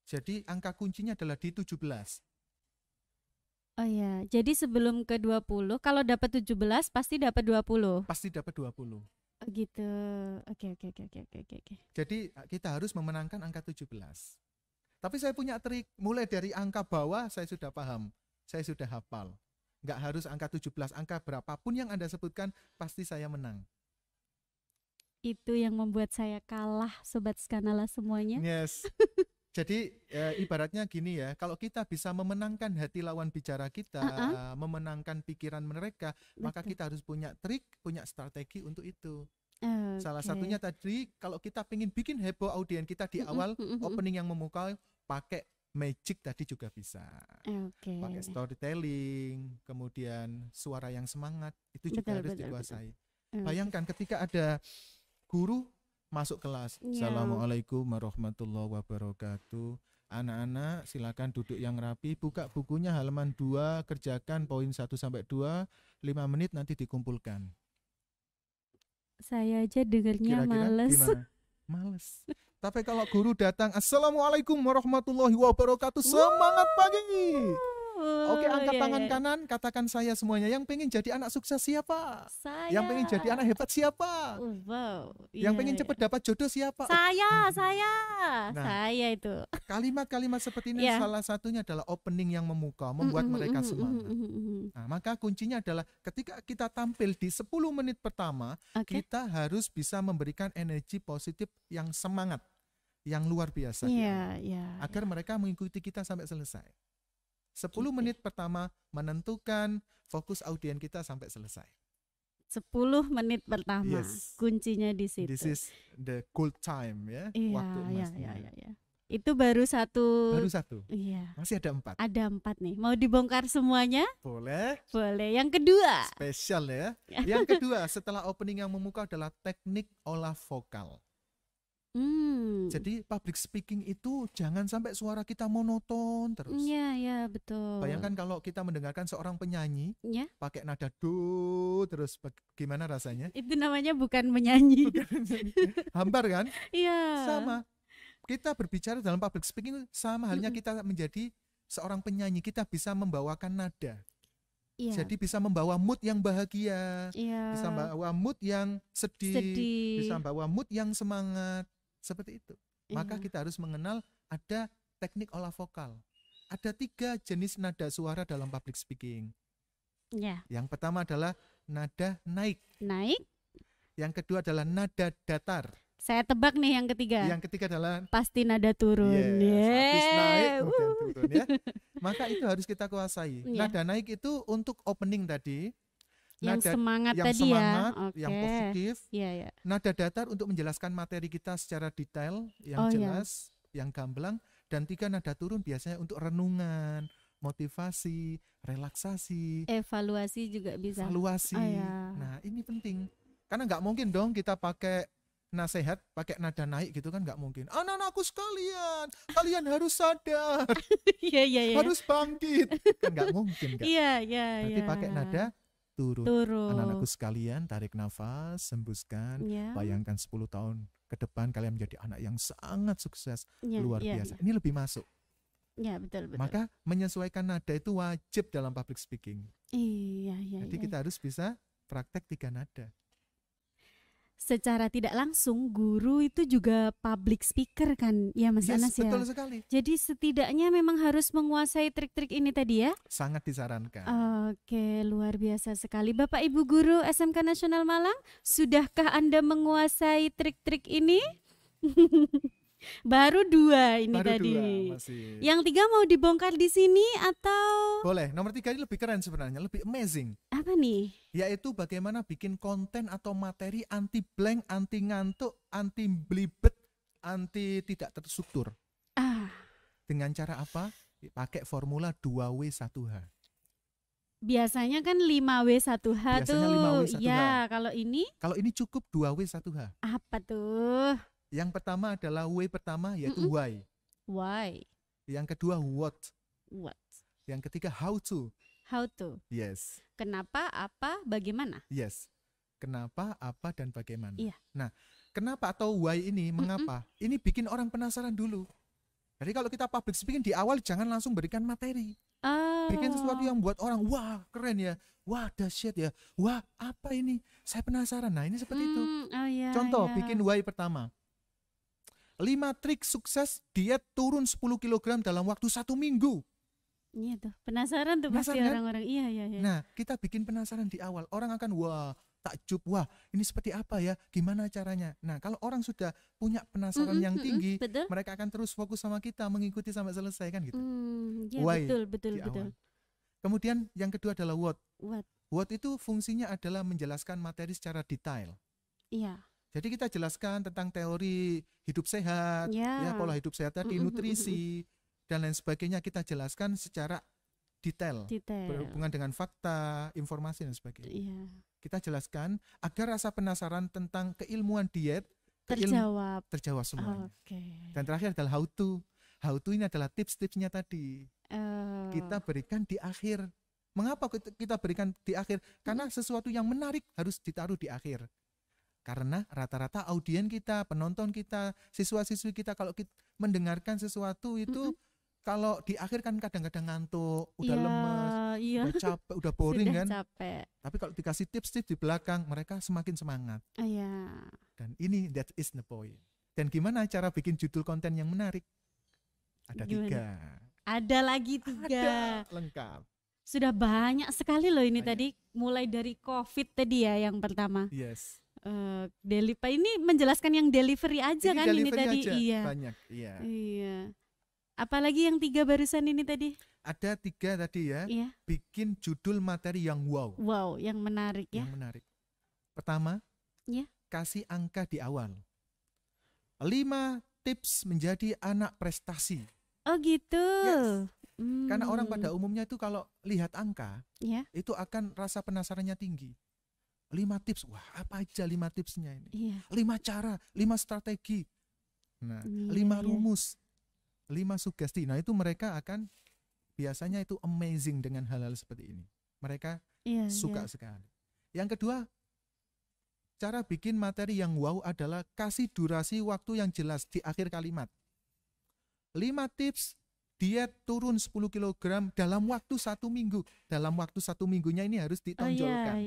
B: Jadi angka kuncinya adalah di 17.
A: Oh ya, jadi sebelum ke 20, kalau dapat 17 pasti dapat 20.
B: Pasti dapat 20.
A: Oh gitu. Oke.
B: Jadi kita harus memenangkan angka 17. Tapi saya punya trik, mulai dari angka bawah saya sudah paham. Saya sudah hafal. Nggak harus angka 17, angka berapapun yang Anda sebutkan pasti saya menang.
A: Itu yang membuat saya kalah, Sobat Skanala semuanya.
B: Yes. Jadi ibaratnya gini ya, kalau kita bisa memenangkan hati lawan bicara kita, memenangkan pikiran mereka, maka kita harus punya trik, punya strategi untuk itu. Salah satunya tadi kalau kita pengen bikin heboh audiens kita di awal opening yang memukau, pakai magic tadi juga bisa. Pakai storytelling, kemudian suara yang semangat, itu juga harus dikuasai. Bayangkan ketika ada guru masuk kelas, Assalamualaikum warahmatullahi wabarakatuh. Anak-anak silakan duduk yang rapi, buka bukunya halaman 2, kerjakan poin 1 sampai 2, 5 menit nanti dikumpulkan.
A: Saya aja dengernya males.
B: Males. Tapi kalau guru datang, Assalamualaikum warahmatullahi wabarakatuh, semangat pagi. Oke, angkat tangan kanan, katakan saya semuanya. Yang pengen jadi anak sukses siapa?
A: Saya.
B: Yang pengen jadi anak hebat siapa? Yang pengen cepat dapat jodoh siapa?
A: Saya.
B: Nah,
A: saya itu.
B: Kalimat-kalimat seperti ini salah satunya adalah opening yang memukau, membuat mereka semangat. Nah, maka kuncinya adalah ketika kita tampil di 10 menit pertama, kita harus bisa memberikan energi positif yang semangat, yang luar biasa. Agar mereka mengikuti kita sampai selesai. 10 menit pertama menentukan fokus audiens kita sampai selesai.
A: 10 menit pertama, kuncinya di situ.
B: This is the gold time ya, waktu emasnya.
A: Itu baru satu.
B: Iya. Masih ada 4.
A: Ada 4 nih. Mau dibongkar semuanya?
B: Boleh.
A: Yang kedua.
B: Spesial ya. Yang kedua setelah opening yang memukau adalah teknik olah vokal. Jadi public speaking itu jangan sampai suara kita monoton terus.
A: Iya, betul.
B: Bayangkan kalau kita mendengarkan seorang penyanyi pakai nada do terus, gimana rasanya?
A: Itu namanya bukan menyanyi.
B: Hambar kan?
A: Iya.
B: Sama. Kita berbicara dalam public speaking sama halnya kita menjadi seorang penyanyi, kita bisa membawakan nada. Jadi bisa membawa mood yang bahagia, bisa membawa mood yang sedih, bisa membawa mood yang semangat. Seperti itu. Maka kita harus mengenal ada teknik olah vokal. Ada 3 jenis nada suara dalam public speaking. Yang pertama adalah nada naik. Yang kedua adalah nada datar.
A: Saya tebak nih yang ketiga.
B: Yang ketiga adalah
A: pasti nada turun.
B: Habis naik kemudian turun ya. Maka itu harus kita kuasai. Nada naik itu untuk opening tadi.
A: Yang semangat
B: yang
A: tadi
B: yang positif. Nada datar untuk menjelaskan materi kita secara detail, yang jelas, yang gamblang. Dan 3 nada turun biasanya untuk renungan, motivasi, relaksasi,
A: evaluasi juga bisa.
B: Nah ini penting. Karena nggak mungkin dong kita pakai nasihat pakai nada naik gitu kan, nggak mungkin. Anak-anakku sekalian, kalian harus sadar, harus bangkit, kan nggak mungkin kan? Berarti pakai nada turun. Anak-anakku sekalian, tarik nafas, hembuskan, bayangkan 10 tahun ke depan kalian menjadi anak yang sangat sukses, luar biasa. Ini lebih masuk.
A: Betul.
B: Maka menyesuaikan nada itu wajib dalam public speaking. Jadi kita harus bisa praktek 3 nada.
A: Secara tidak langsung guru itu juga public speaker kan ya Mas Anas ya.
B: Betul sekali.
A: Jadi setidaknya memang harus menguasai trik-trik ini tadi ya.
B: Sangat disarankan.
A: Oke, luar biasa sekali. Bapak Ibu guru SMK Nasional Malang, sudahkah Anda menguasai trik-trik ini? Baru 2 ini tadi. Yang 3 mau dibongkar di sini atau?
B: Boleh. Nomor 3 ini lebih keren sebenarnya, lebih amazing.
A: Apa nih?
B: Yaitu bagaimana bikin konten atau materi anti blank, anti ngantuk, anti belibet, anti tidak terstruktur. Dengan cara apa? Pakai formula 2W1H.
A: Biasanya kan 5W1H tuh. 5W1H. Ya, kalau ini?
B: Kalau ini cukup 2W1H.
A: Apa tuh?
B: Yang pertama adalah W pertama yaitu why. Yang kedua what. Yang ketiga how to. Yes.
A: Kenapa, apa, bagaimana.
B: Yes. Kenapa, apa, dan bagaimana. Nah, kenapa atau why ini, mengapa? Ini bikin orang penasaran dulu. Jadi kalau kita public speaking di awal jangan langsung berikan materi. Bikin sesuatu yang buat orang, wah keren ya, wah dahsyat ya, wah apa ini, saya penasaran. Nah ini seperti itu. Contoh, bikin why pertama. 5 trik sukses diet turun 10 kg dalam waktu 1 minggu.
A: Iya tuh, penasaran tuh pasti orang-orang. Iya.
B: Nah, kita bikin penasaran di awal. Orang akan wah, takjub, wah ini seperti apa ya, gimana caranya. Nah, kalau orang sudah punya penasaran yang tinggi, mereka akan terus fokus sama kita, mengikuti sampai selesai kan gitu.
A: Why, betul.
B: Kemudian yang kedua adalah what. What itu fungsinya adalah menjelaskan materi secara detail. Jadi kita jelaskan tentang teori hidup sehat, ya pola hidup sehat tadi, nutrisi dan lain sebagainya kita jelaskan secara detail. Berhubungan dengan fakta, informasi dan sebagainya. Kita jelaskan agar rasa penasaran tentang keilmuan diet terjawab semuanya. Dan terakhir adalah how to. How to ini adalah tips-tipsnya tadi. Kita berikan di akhir. Mengapa kita berikan di akhir? Karena sesuatu yang menarik harus ditaruh di akhir. Karena rata-rata audien kita, penonton kita, siswa-siswi kita kalau kita mendengarkan sesuatu itu kalau di akhir kan kadang-kadang ngantuk, udah lemes, udah capek, udah boring kan. Tapi kalau dikasih tips-tips di belakang, mereka semakin semangat. Dan ini that is the point. Dan gimana cara bikin judul konten yang menarik? Ada 3.
A: Ada lagi 3.
B: Ada, lengkap.
A: Sudah banyak sekali loh ini tadi, mulai dari COVID tadi ya yang pertama.
B: Yes.
A: Ini menjelaskan yang delivery aja ini kan
B: delivery
A: ini tadi.
B: Aja.
A: Iya.
B: Banyak, iya.
A: Apalagi yang 3 barusan ini tadi?
B: Ada 3 tadi ya. Iya. Bikin judul materi yang wow.
A: Wow, yang menarik ya.
B: Yang menarik. Pertama, kasih angka di awal. 5 tips menjadi anak prestasi.
A: Oh gitu.
B: Yes. Karena orang pada umumnya itu kalau lihat angka, itu akan rasa penasarannya tinggi. 5 tips, wah apa aja 5 tipsnya ini? 5 cara, 5 strategi, 5 rumus, 5 sugesti. Nah itu mereka akan biasanya itu amazing dengan hal-hal seperti ini. Mereka suka sekali. Yang kedua, cara bikin materi yang wow adalah kasih durasi waktu yang jelas di akhir kalimat. 5 tips diet turun 10 kg dalam waktu 1 minggu. Dalam waktu 1 minggunya ini harus ditonjolkan.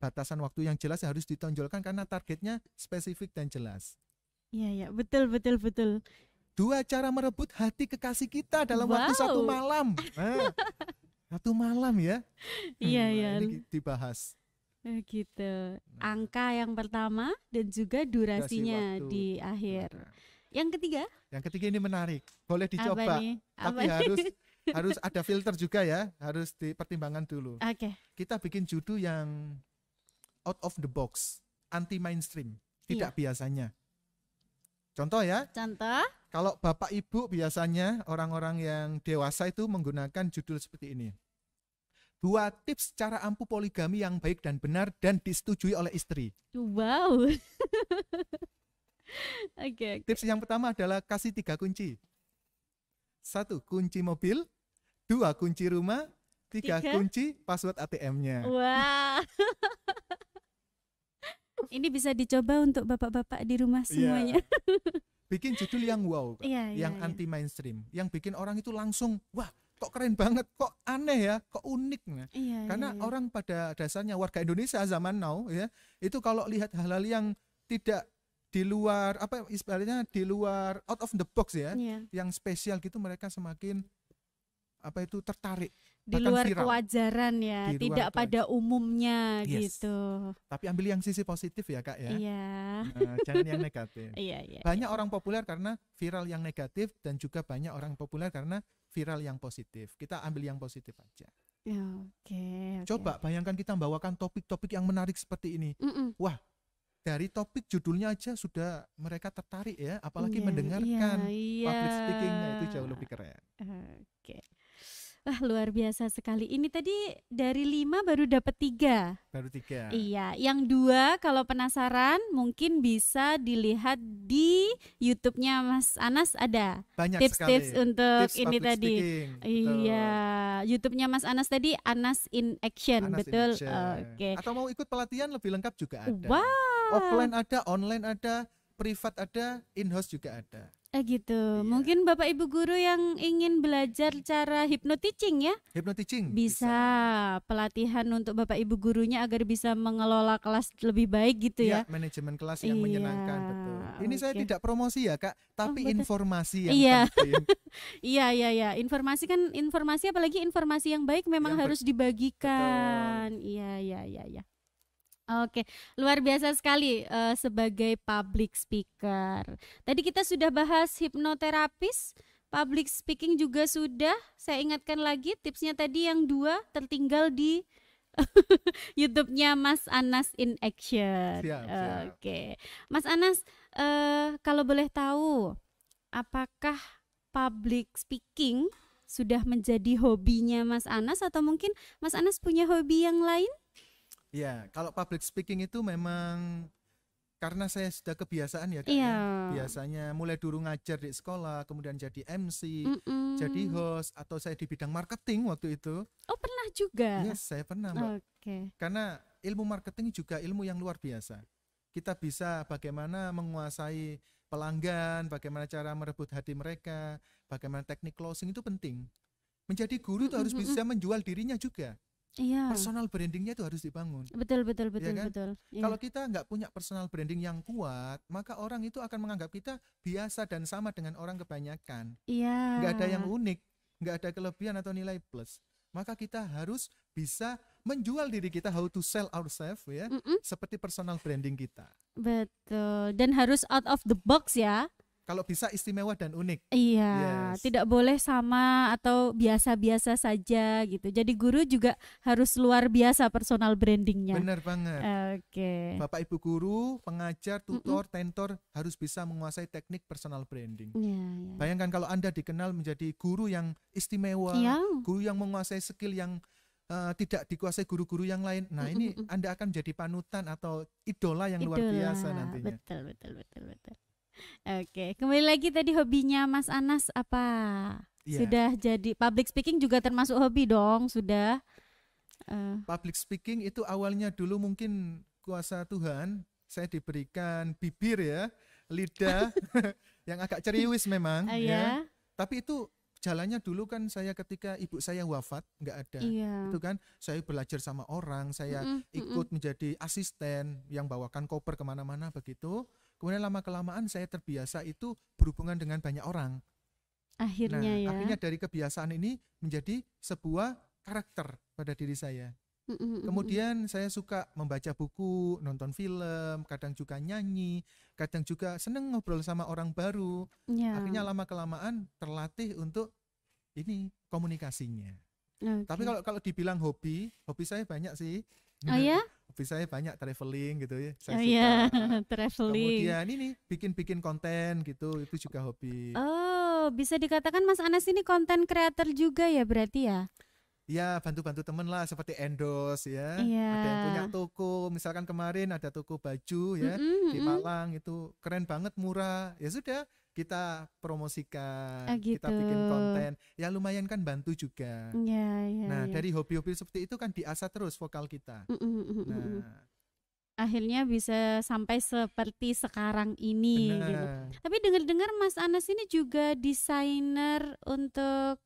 B: Batasan waktu yang jelas harus ditonjolkan karena targetnya spesifik dan jelas.
A: Iya, betul.
B: 2 cara merebut hati kekasih kita dalam waktu 1 malam. 1 malam ya.
A: Iya.
B: Ini dibahas.
A: Gitu. Angka yang pertama dan juga durasinya di akhir. Yang ketiga? Yang
B: ketiga ini menarik. Boleh dicoba. Tapi harus ada filter juga ya. Harus dipertimbangkan dulu. Kita bikin judul yang out of the box, anti mainstream, tidak biasanya. Contoh ya.
A: Contoh.
B: Kalau bapak ibu biasanya orang-orang yang dewasa itu menggunakan judul seperti ini. 2 tips cara ampuh poligami yang baik dan benar dan disetujui oleh istri.
A: Wow.
B: Tips yang pertama adalah kasih 3 kunci. 1 kunci mobil, 2 kunci rumah, 3 kunci password ATM-nya.
A: Wah. Ini bisa dicoba untuk bapak-bapak di rumah semuanya.
B: Bikin judul yang wow, yang anti mainstream, yang bikin orang itu langsung wah kok keren banget, kok aneh ya, kok unik. Karena orang pada dasarnya warga Indonesia zaman now ya, itu kalau lihat hal-hal yang tidak di luar istilahnya di luar out of the box ya, yang spesial gitu mereka semakin tertarik.
A: Di luar viral. Kewajaran ya, tidak pada umumnya gitu.
B: Tapi ambil yang sisi positif ya Kak ya. Jangan yang negatif. Banyak orang populer karena viral yang negatif dan juga banyak orang populer karena viral yang positif. Kita ambil yang positif aja. Coba bayangkan kita membawakan topik-topik yang menarik seperti ini. Wah, dari topik judulnya aja sudah mereka tertarik ya, apalagi mendengarkan public speaking-nya itu jauh lebih keren.
A: Wah luar biasa sekali. Ini tadi dari 5 baru dapat 3.
B: Baru 3.
A: Iya, yang 2 kalau penasaran mungkin bisa dilihat di YouTube-nya Mas Anas ada.
B: Banyak
A: tips-tips
B: sekali.
A: Untuk
B: tips
A: ini tadi. Iya, YouTube-nya Mas Anas tadi Anas in Action, betul.
B: Atau mau ikut pelatihan lebih lengkap juga ada.
A: Wow.
B: Offline ada, online ada, privat ada, in-house juga ada.
A: Gitu. Mungkin Bapak Ibu guru yang ingin belajar cara hypnoteaching ya?
B: Hypnoteaching
A: bisa. Pelatihan untuk Bapak Ibu gurunya agar bisa mengelola kelas lebih baik gitu ya?
B: Manajemen kelas yang menyenangkan, betul. Ini saya tidak promosi ya Kak, tapi informasi
A: yang
B: penting.
A: Iya. Informasi apalagi informasi yang baik memang harus dibagikan. Iya. Oke, luar biasa sekali sebagai public speaker. Tadi kita sudah bahas hipnoterapis, public speaking juga sudah. Saya ingatkan lagi tipsnya tadi yang 2 tertinggal di YouTube-nya Mas Anas in Action.
B: Siap.
A: Oke. Mas Anas, kalau boleh tahu, apakah public speaking sudah menjadi hobinya Mas Anas atau mungkin Mas Anas punya hobi yang lain?
B: Ya, kalau public speaking itu memang karena saya sudah kebiasaan ya Kak,
A: Iya.
B: Biasanya mulai dulu ngajar di sekolah, kemudian jadi MC, jadi host, atau saya di bidang marketing waktu itu.
A: Oh, pernah juga?
B: Yes, saya pernah Mbak.
A: Oke.
B: Karena ilmu marketing juga ilmu yang luar biasa. Kita bisa bagaimana menguasai pelanggan, bagaimana cara merebut hati mereka, bagaimana teknik closing itu penting. Menjadi guru itu harus bisa menjual dirinya juga.
A: Iya.
B: Personal brandingnya itu harus dibangun.
A: Betul.
B: Ya kan?
A: Betul. Iya.
B: Kalau kita nggak punya personal branding yang kuat, maka orang itu akan menganggap kita biasa dan sama dengan orang kebanyakan.
A: Iya.
B: Nggak ada yang unik, nggak ada kelebihan atau nilai plus. Maka kita harus bisa menjual diri kita, how to sell ourselves ya, seperti personal branding kita.
A: Betul. Dan harus out of the box ya.
B: Kalau bisa istimewa dan unik.
A: Iya,
B: Yes.
A: tidak boleh sama atau biasa-biasa saja gitu. Jadi guru juga harus luar biasa personal brandingnya.
B: Benar banget.
A: Oke.
B: Bapak Ibu guru, pengajar, tutor, tentor harus bisa menguasai teknik personal branding.
A: Iya.
B: Bayangkan kalau Anda dikenal menjadi guru yang istimewa,
A: Iya.
B: guru yang menguasai skill yang tidak dikuasai guru-guru yang lain. Nah, ini Anda akan jadi panutan atau idola yang luar biasa nantinya.
A: Betul. Oke, kembali lagi tadi hobinya Mas Anas apa?
B: Iya.
A: Sudah jadi public speaking juga termasuk hobi dong, sudah.
B: Public speaking itu awalnya dulu mungkin kuasa Tuhan, saya diberikan bibir ya, lidah yang agak ceriwis memang ya. Tapi itu jalannya dulu kan saya ketika ibu saya wafat nggak ada.
A: Iya.
B: Itu kan saya belajar sama orang, saya ikut menjadi asisten yang bawakan koper kemana-mana begitu. Kemudian lama-kelamaan saya terbiasa itu berhubungan dengan banyak orang.
A: Akhirnya
B: akhirnya dari kebiasaan ini menjadi sebuah karakter pada diri saya. Kemudian saya suka membaca buku, nonton film, kadang juga nyanyi, kadang juga seneng ngobrol sama orang baru. Akhirnya lama-kelamaan terlatih untuk ini komunikasinya. Tapi kalau dibilang hobi saya banyak sih.
A: Oh ya?
B: Hobi saya banyak traveling gitu ya. Saya
A: suka traveling.
B: Kemudian ini bikin konten gitu, itu juga hobi.
A: Oh, bisa dikatakan Mas Anas ini konten creator juga ya berarti ya?
B: Ya, bantu-bantu temen lah seperti endorse ya. Ada yang punya toko, misalkan kemarin ada toko baju ya di Malang, itu keren banget, murah. Ya sudah, kita promosikan, kita bikin konten. Ya lumayan kan bantu juga. Nah, dari hobi-hobi seperti itu kan diasah terus vokal kita. Nah,
A: akhirnya bisa sampai seperti sekarang ini gitu. Tapi dengar-dengar Mas Anas ini juga desainer untuk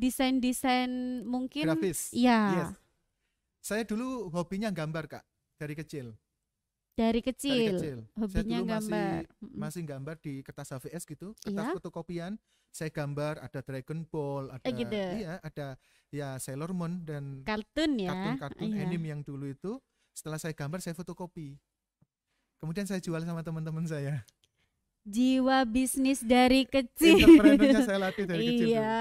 A: desain mungkin
B: grafis.
A: Ya.
B: Yes. Saya dulu hobinya gambar Kak, dari kecil.
A: Hobinya
B: saya dulu
A: gambar.
B: Masih gambar di kertas HVS gitu, kertas fotokopian. Saya gambar ada Dragon Ball, ada
A: gitu.
B: ada ya Sailor Moon dan
A: kartun ya.
B: Kartun anime yang dulu itu. Setelah saya gambar saya fotokopi. Kemudian saya jual sama teman-teman saya.
A: Jiwa bisnis dari kecil.
B: Entrepreneurnya saya latih dari kecil.
A: Iya.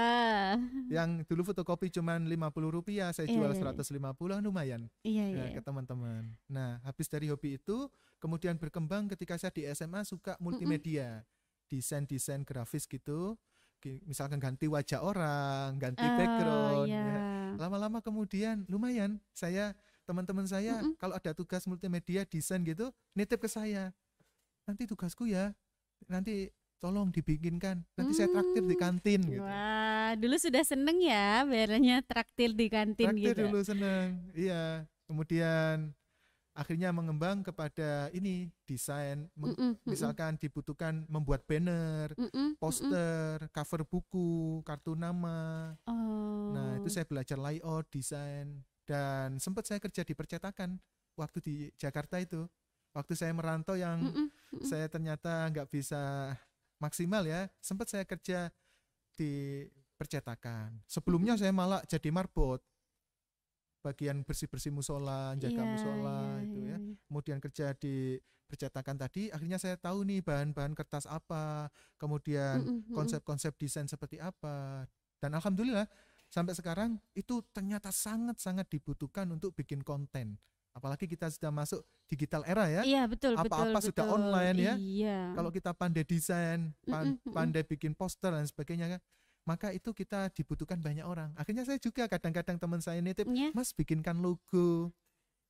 B: Yang dulu fotokopi cuman Rp50, saya jual 150, lumayan.
A: Iya.
B: Ke teman-teman. Nah, habis dari hobi itu, kemudian berkembang ketika saya di SMA suka multimedia, desain grafis gitu. Misalkan ganti wajah orang, ganti background. Lama-lama kemudian lumayan. Teman-teman saya kalau ada tugas multimedia desain gitu, nitip ke saya. Nanti tugasku ya. Nanti tolong dibikinkan, nanti saya traktir di kantin gitu.
A: Wah, dulu sudah seneng ya bayarnya traktir di kantin
B: traktir
A: gitu.
B: Dulu seneng, iya. Kemudian akhirnya mengembang kepada ini desain, misalkan dibutuhkan membuat banner, poster, cover buku, kartu nama. Nah itu saya belajar layout, desain, dan sempat saya kerja di percetakan waktu di Jakarta itu. Waktu saya merantau yang saya ternyata nggak bisa maksimal ya, sempat saya kerja di percetakan. Sebelumnya saya malah jadi marbot, bagian bersih-bersih musola, jaga musola itu ya. Kemudian kerja di percetakan tadi, akhirnya saya tahu nih bahan-bahan kertas apa, kemudian konsep-konsep desain seperti apa. Dan alhamdulillah sampai sekarang itu ternyata sangat-sangat dibutuhkan untuk bikin konten. Apalagi kita sudah masuk digital era ya.
A: Iya, betul,
B: apa-apa
A: betul,
B: sudah
A: betul.
B: online ya.
A: Iya.
B: Kalau kita pandai desain, pandai bikin poster dan sebagainya kan, maka itu kita dibutuhkan banyak orang. Akhirnya saya juga kadang-kadang teman saya nitip, Mas bikinkan logo.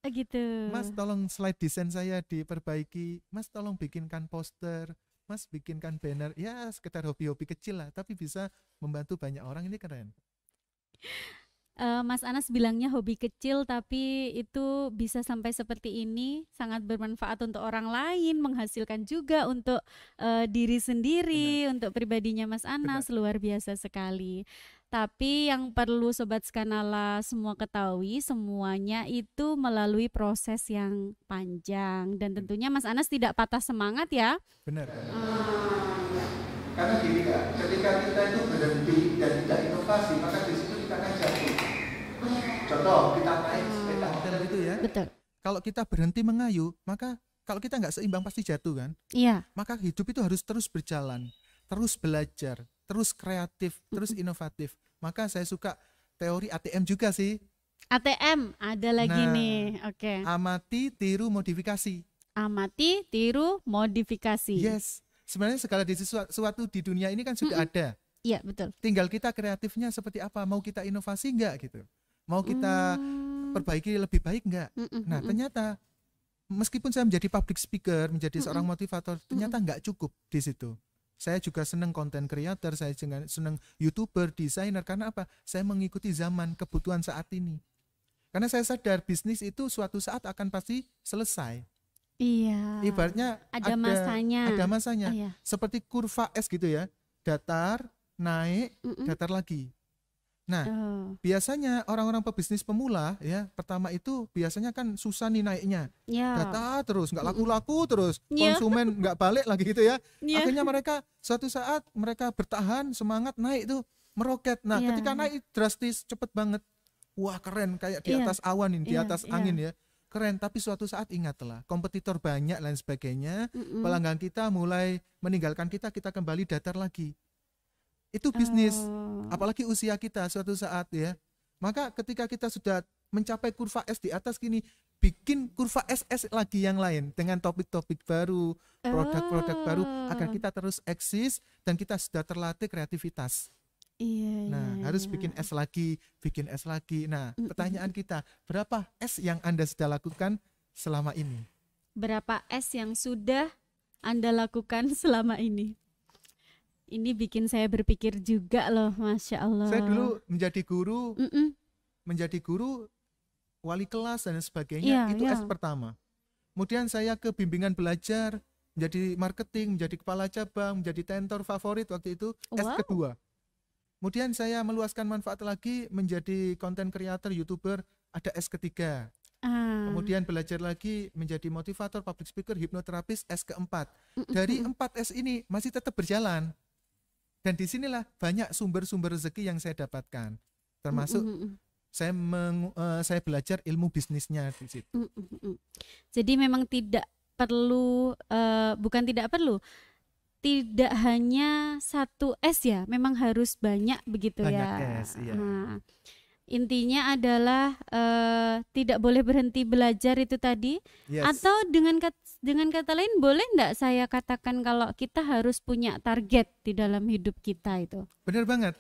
A: Gitu.
B: Mas tolong slide desain saya diperbaiki. Mas tolong bikinkan poster. Mas bikinkan banner. Ya sekedar hobi-hobi kecil lah, tapi bisa membantu banyak orang, ini keren.
A: Mas Anas bilangnya hobi kecil, tapi itu bisa sampai seperti ini, sangat bermanfaat untuk orang lain, menghasilkan juga untuk diri sendiri. Benar. Untuk pribadinya Mas Anas. Benar. Luar biasa sekali. Tapi yang perlu Sobat Skanala semua ketahui, semuanya itu melalui proses yang panjang, dan tentunya Mas Anas tidak patah semangat ya.
B: Benar. Karena gini Kak, ketika kita itu berhenti dan tidak inovasi, maka di situ kita akan jatuh. Contoh, kita naik sepeda motor itu ya.
A: Betul.
B: Kalau kita berhenti mengayuh, maka kalau kita nggak seimbang pasti jatuh kan.
A: Iya.
B: Maka hidup itu harus terus berjalan, terus belajar, terus kreatif, terus inovatif. Maka saya suka teori ATM juga sih.
A: ATM ada lagi nih. Oke.
B: Amati, tiru, modifikasi.
A: Amati, tiru, modifikasi.
B: Yes. Sebenarnya segala sesuatu di dunia ini kan sudah ada.
A: Iya, betul.
B: Tinggal kita kreatifnya seperti apa, mau kita inovasi enggak gitu. Mau kita perbaiki lebih baik enggak. Nah, ternyata meskipun saya menjadi public speaker, menjadi seorang motivator, ternyata enggak cukup di situ. Saya juga senang content creator, saya juga senang YouTuber, desainer. Karena apa? Saya mengikuti zaman, kebutuhan saat ini. Karena saya sadar bisnis itu suatu saat akan pasti selesai.
A: Iya.
B: Ibaratnya
A: ada masanya.
B: Ada masanya.
A: Iya.
B: Seperti kurva S gitu ya. Datar, naik, datar lagi. Nah, biasanya orang-orang pebisnis pemula ya, pertama itu biasanya kan susah nih naiknya. Datar terus, nggak laku-laku terus. Konsumen nggak balik lagi gitu ya. Akhirnya mereka suatu saat mereka bertahan, semangat naik tuh, meroket. Nah, ketika naik drastis, cepet banget. Wah, keren, kayak di atas awan ini, di atas angin ya. Keren, tapi suatu saat ingatlah, kompetitor banyak dan sebagainya, pelanggan kita mulai meninggalkan kita kembali datar lagi. Itu bisnis, apalagi usia kita suatu saat ya. Maka ketika kita sudah mencapai kurva S di atas gini, bikin kurva SS lagi yang lain dengan topik-topik baru, produk-produk baru, agar kita terus eksis dan kita sudah terlatih kreativitas. Nah, harus bikin S lagi, bikin S lagi. Nah, pertanyaan kita, berapa S yang Anda sudah lakukan selama ini?
A: Berapa S yang sudah Anda lakukan selama ini? Ini bikin saya berpikir juga loh, Masya Allah.
B: Saya dulu menjadi guru, wali kelas dan sebagainya, itu S pertama. Kemudian saya ke bimbingan belajar, menjadi marketing, menjadi kepala cabang, menjadi tentor favorit waktu itu, S kedua. Kemudian saya meluaskan manfaat lagi menjadi content creator, YouTuber, ada S ketiga. Kemudian belajar lagi menjadi motivator, public speaker, hipnoterapis, S keempat. Dari 4 S ini masih tetap berjalan. Dan disinilah banyak sumber-sumber rezeki yang saya dapatkan. Termasuk saya belajar ilmu bisnisnya di situ.
A: Jadi memang tidak perlu, tidak hanya satu S ya, memang harus banyak begitu ya.
B: S, iya.
A: Intinya adalah tidak boleh berhenti belajar itu tadi. Atau dengan kata lain, boleh enggak saya katakan kalau kita harus punya target di dalam hidup kita itu?
B: Benar banget.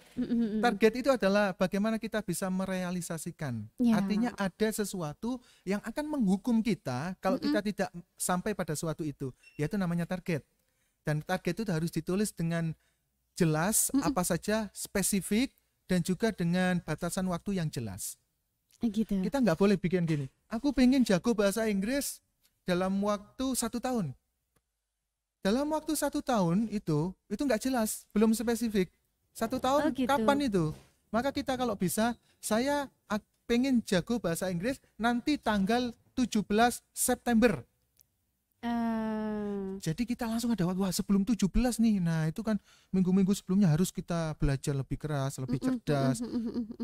B: Target itu adalah bagaimana kita bisa merealisasikan. Artinya ada sesuatu yang akan menghukum kita kalau kita tidak sampai pada suatu itu, yaitu namanya target. Dan target itu harus ditulis dengan jelas, apa saja, spesifik, dan juga dengan batasan waktu yang jelas.
A: Gitu.
B: Kita nggak boleh bikin gini, aku pengen jago bahasa Inggris dalam waktu 1 tahun. Dalam waktu 1 tahun itu nggak jelas, belum spesifik. 1 tahun
A: gitu.
B: Kapan itu? Maka kita kalau bisa, saya pengen jago bahasa Inggris nanti tanggal 17 September. Jadi kita langsung ada wah sebelum 17 nih. Nah, itu kan minggu-minggu sebelumnya harus kita belajar lebih keras, lebih cerdas.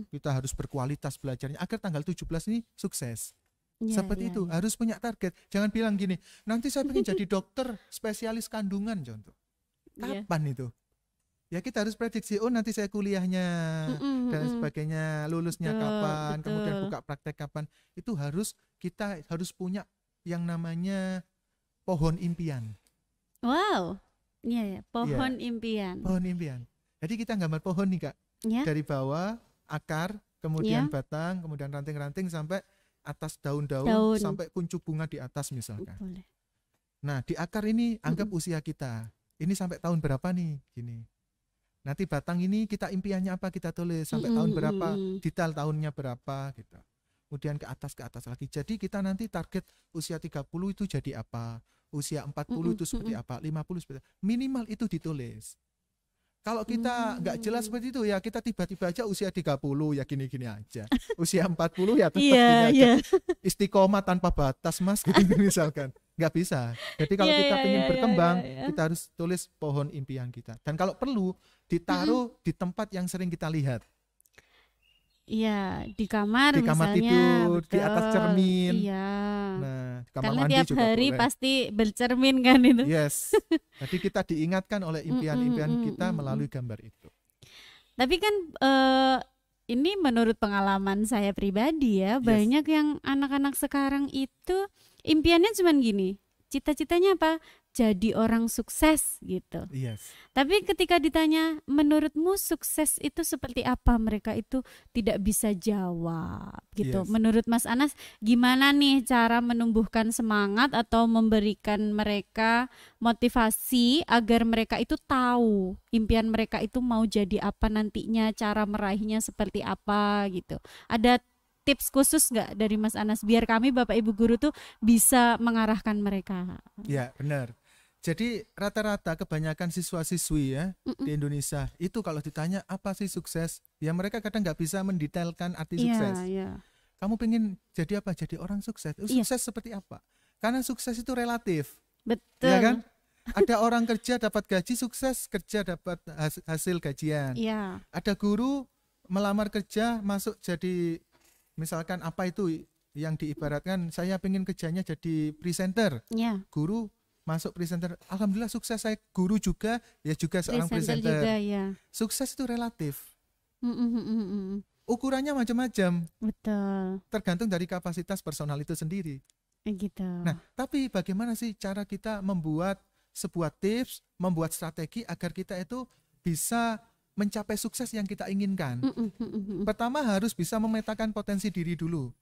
B: Kita harus berkualitas belajarnya agar tanggal 17 ini sukses. Seperti itu, harus punya target. Jangan bilang gini, nanti saya pengen jadi dokter spesialis kandungan contoh. Kapan itu? Ya kita harus prediksi, oh nanti saya kuliahnya dan sebagainya, lulusnya kapan, kemudian buka praktek kapan. Itu kita harus punya yang namanya pohon impian.
A: Wow, iya ya, pohon impian.
B: Pohon impian. Jadi kita gambar pohon nih Kak, dari bawah akar, kemudian batang, kemudian ranting-ranting sampai atas daun-daun, sampai kuncup bunga di atas misalkan.
A: Boleh.
B: Nah di akar ini anggap usia kita, ini sampai tahun berapa nih, gini. Nanti batang ini kita impiannya apa kita tulis, sampai tahun berapa, detail tahunnya berapa gitu. Kemudian ke atas lagi. Jadi kita nanti target usia 30 itu jadi apa, usia 40 itu seperti apa, 50 seperti apa. Minimal itu ditulis. Kalau kita nggak jelas seperti itu ya kita tiba-tiba aja usia 30 ya gini-gini aja. Usia 40 ya tetap gini aja. Istiqomah tanpa batas Mas gitu misalkan. Nggak bisa. Jadi kalau kita ingin berkembang, kita harus tulis pohon impian kita. Dan kalau perlu ditaruh di tempat yang sering kita lihat.
A: Iya, di kamar
B: misalnya, tidur, betul, di atas cermin.
A: Iya.
B: Nah, di kamar
A: karena
B: mandi
A: tiap
B: juga
A: hari
B: boleh.
A: pasti bercermin kan itu.
B: Yes. Jadi kita diingatkan oleh impian-impian kita melalui gambar itu.
A: Tapi kan ini menurut pengalaman saya pribadi ya, banyak yang anak-anak sekarang itu impiannya cuman gini, cita-citanya apa? Jadi orang sukses gitu.
B: Yes.
A: Tapi ketika ditanya, menurutmu sukses itu seperti apa? Mereka itu tidak bisa jawab gitu.
B: Yes.
A: Menurut Mas Anas, gimana nih cara menumbuhkan semangat atau memberikan mereka motivasi agar mereka itu tahu impian mereka itu mau jadi apa nantinya, cara meraihnya seperti apa gitu. Ada tips khusus nggak dari Mas Anas biar kami Bapak Ibu guru tuh bisa mengarahkan mereka?
B: Ya benar. Jadi rata-rata kebanyakan siswa-siswi ya di Indonesia itu kalau ditanya apa sih sukses, ya mereka kadang nggak bisa mendetailkan arti sukses. Kamu pengen jadi apa? Jadi orang sukses. Sukses seperti apa? Karena sukses itu relatif.
A: Betul.
B: Ya kan? Ada orang kerja dapat gaji sukses, kerja dapat hasil gajian.
A: Iya.
B: Ada guru melamar kerja masuk jadi misalkan apa itu yang diibaratkan saya pengen kerjanya jadi presenter.
A: Iya.
B: Guru masuk presenter, alhamdulillah sukses, saya guru juga, ya juga seorang presenter juga,
A: ya.
B: Sukses itu relatif. Ukurannya macam-macam.
A: Betul.
B: Tergantung dari kapasitas personal itu sendiri.
A: Gitu.
B: Nah, tapi bagaimana sih cara kita membuat sebuah tips, membuat strategi agar kita itu bisa mencapai sukses yang kita inginkan? Pertama harus bisa memetakan potensi diri dulu.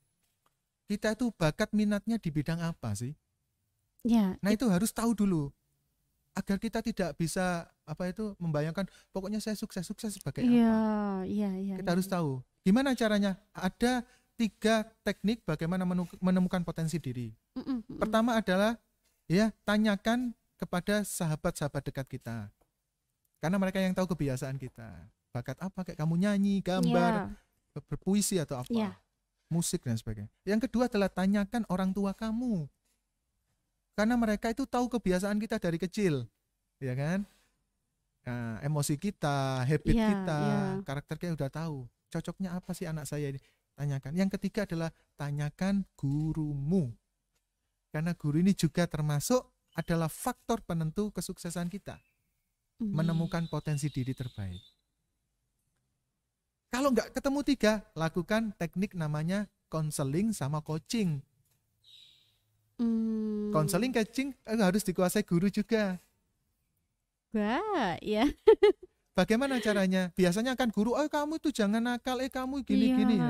B: Kita itu bakat minatnya di bidang apa sih?
A: Ya,
B: nah itu harus tahu dulu agar kita tidak bisa membayangkan pokoknya saya sukses sebagai apa. Kita harus tahu gimana caranya. Ada 3 teknik bagaimana menemukan potensi diri. Pertama adalah tanyakan kepada sahabat-sahabat dekat kita, karena mereka yang tahu kebiasaan kita. Bakat apa, kayak kamu nyanyi, gambar, berpuisi atau apa, musik dan sebagainya. Yang kedua adalah tanyakan orang tua kamu. Karena mereka itu tahu kebiasaan kita dari kecil, ya kan? Nah, emosi kita, habit kita, karakter kita udah tahu. Cocoknya apa sih anak saya ini? Tanyakan. Yang ketiga adalah tanyakan gurumu. Karena guru ini juga termasuk adalah faktor penentu kesuksesan kita. Menemukan potensi diri terbaik. Kalau nggak ketemu 3, lakukan teknik namanya konseling sama coaching. Konseling, coaching harus dikuasai guru juga.
A: Wah, ya.
B: Bagaimana caranya? Biasanya kan guru, kamu itu jangan nakal, kamu gini-gini.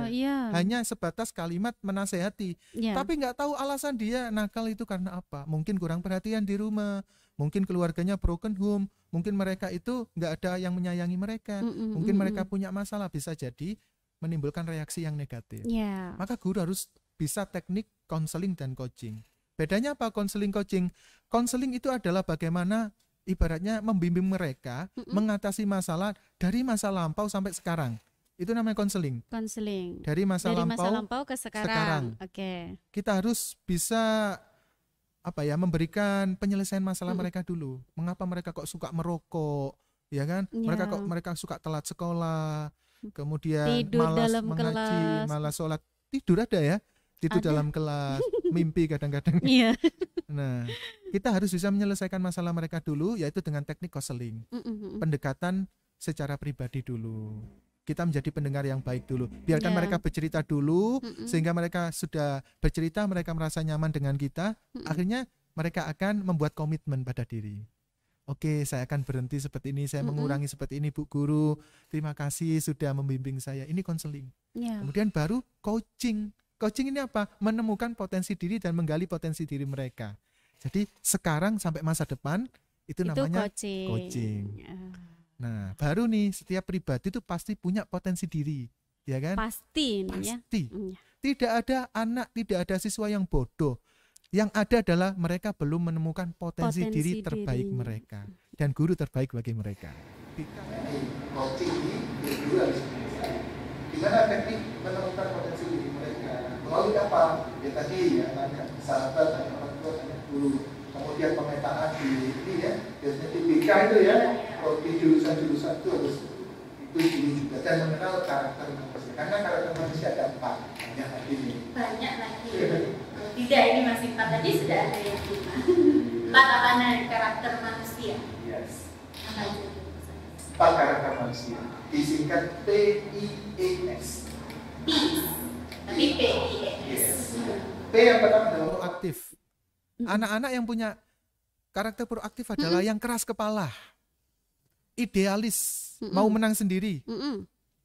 B: Hanya sebatas kalimat menasehati. Tapi nggak tahu alasan dia nakal itu karena apa. Mungkin kurang perhatian di rumah, mungkin keluarganya broken home, mungkin mereka itu nggak ada yang menyayangi mereka, mungkin mereka punya masalah, bisa jadi menimbulkan reaksi yang negatif. Maka guru harus bisa teknik konseling dan coaching. Bedanya apa konseling coaching? Konseling itu adalah bagaimana ibaratnya membimbing mereka mengatasi masalah dari masa lampau sampai sekarang. Itu namanya konseling. Dari masa lampau
A: ke sekarang. Oke.
B: Kita harus bisa memberikan penyelesaian masalah mereka dulu. Mengapa mereka kok suka merokok, ya kan? Mereka suka telat sekolah, kemudian
A: tidur
B: malas
A: dalam
B: mengaji,
A: kelas.
B: malas sholat. Tidur ada ya? Tidur dalam kelas, mimpi kadang-kadang. Nah, kita harus bisa menyelesaikan masalah mereka dulu, yaitu dengan teknik konseling. Pendekatan secara pribadi dulu. Kita menjadi pendengar yang baik dulu. Biarkan mereka bercerita dulu, sehingga mereka sudah bercerita, mereka merasa nyaman dengan kita. Akhirnya mereka akan membuat komitmen pada diri. Oke, saya akan berhenti seperti ini, saya mengurangi seperti ini, Bu Guru. Terima kasih sudah membimbing saya. Ini konseling. Kemudian baru coaching. Coaching ini apa? Menemukan potensi diri dan menggali potensi diri mereka. Jadi sekarang sampai masa depan itu namanya coaching. Nah, baru nih setiap pribadi itu pasti punya potensi diri, ya kan?
A: Pasti.
B: Tidak ada anak, tidak ada siswa yang bodoh. Yang ada adalah mereka belum menemukan potensi diri terbaik mereka dan guru terbaik bagi mereka. Coaching ini guru harus selesai. Gimana teknik menemukan potensi diri mereka? Melalui apa? Ya tadi ya, tanya sahabat, tanya orang tua, tanya guru. Kemudian pemetaan di ini ya, biasanya di BK itu ya, di jurusan-jurusan itu harus itu dulu juga, dan mengenal karakter manusia. Karena karakter manusia ada 4, banyak lagi nih.
C: Banyak lagi. Tidak, ini masih 4 tadi sudah ada yang 5. 4 apa karakter manusia?
B: Yes.
C: Apa itu?
B: 4 karakter manusia. Disingkat PIES.
C: Tapi PIES.
B: Yes. P yang pertama adalah proaktif. Anak-anak yang punya karakter proaktif adalah yang keras kepala, idealis, mau menang sendiri,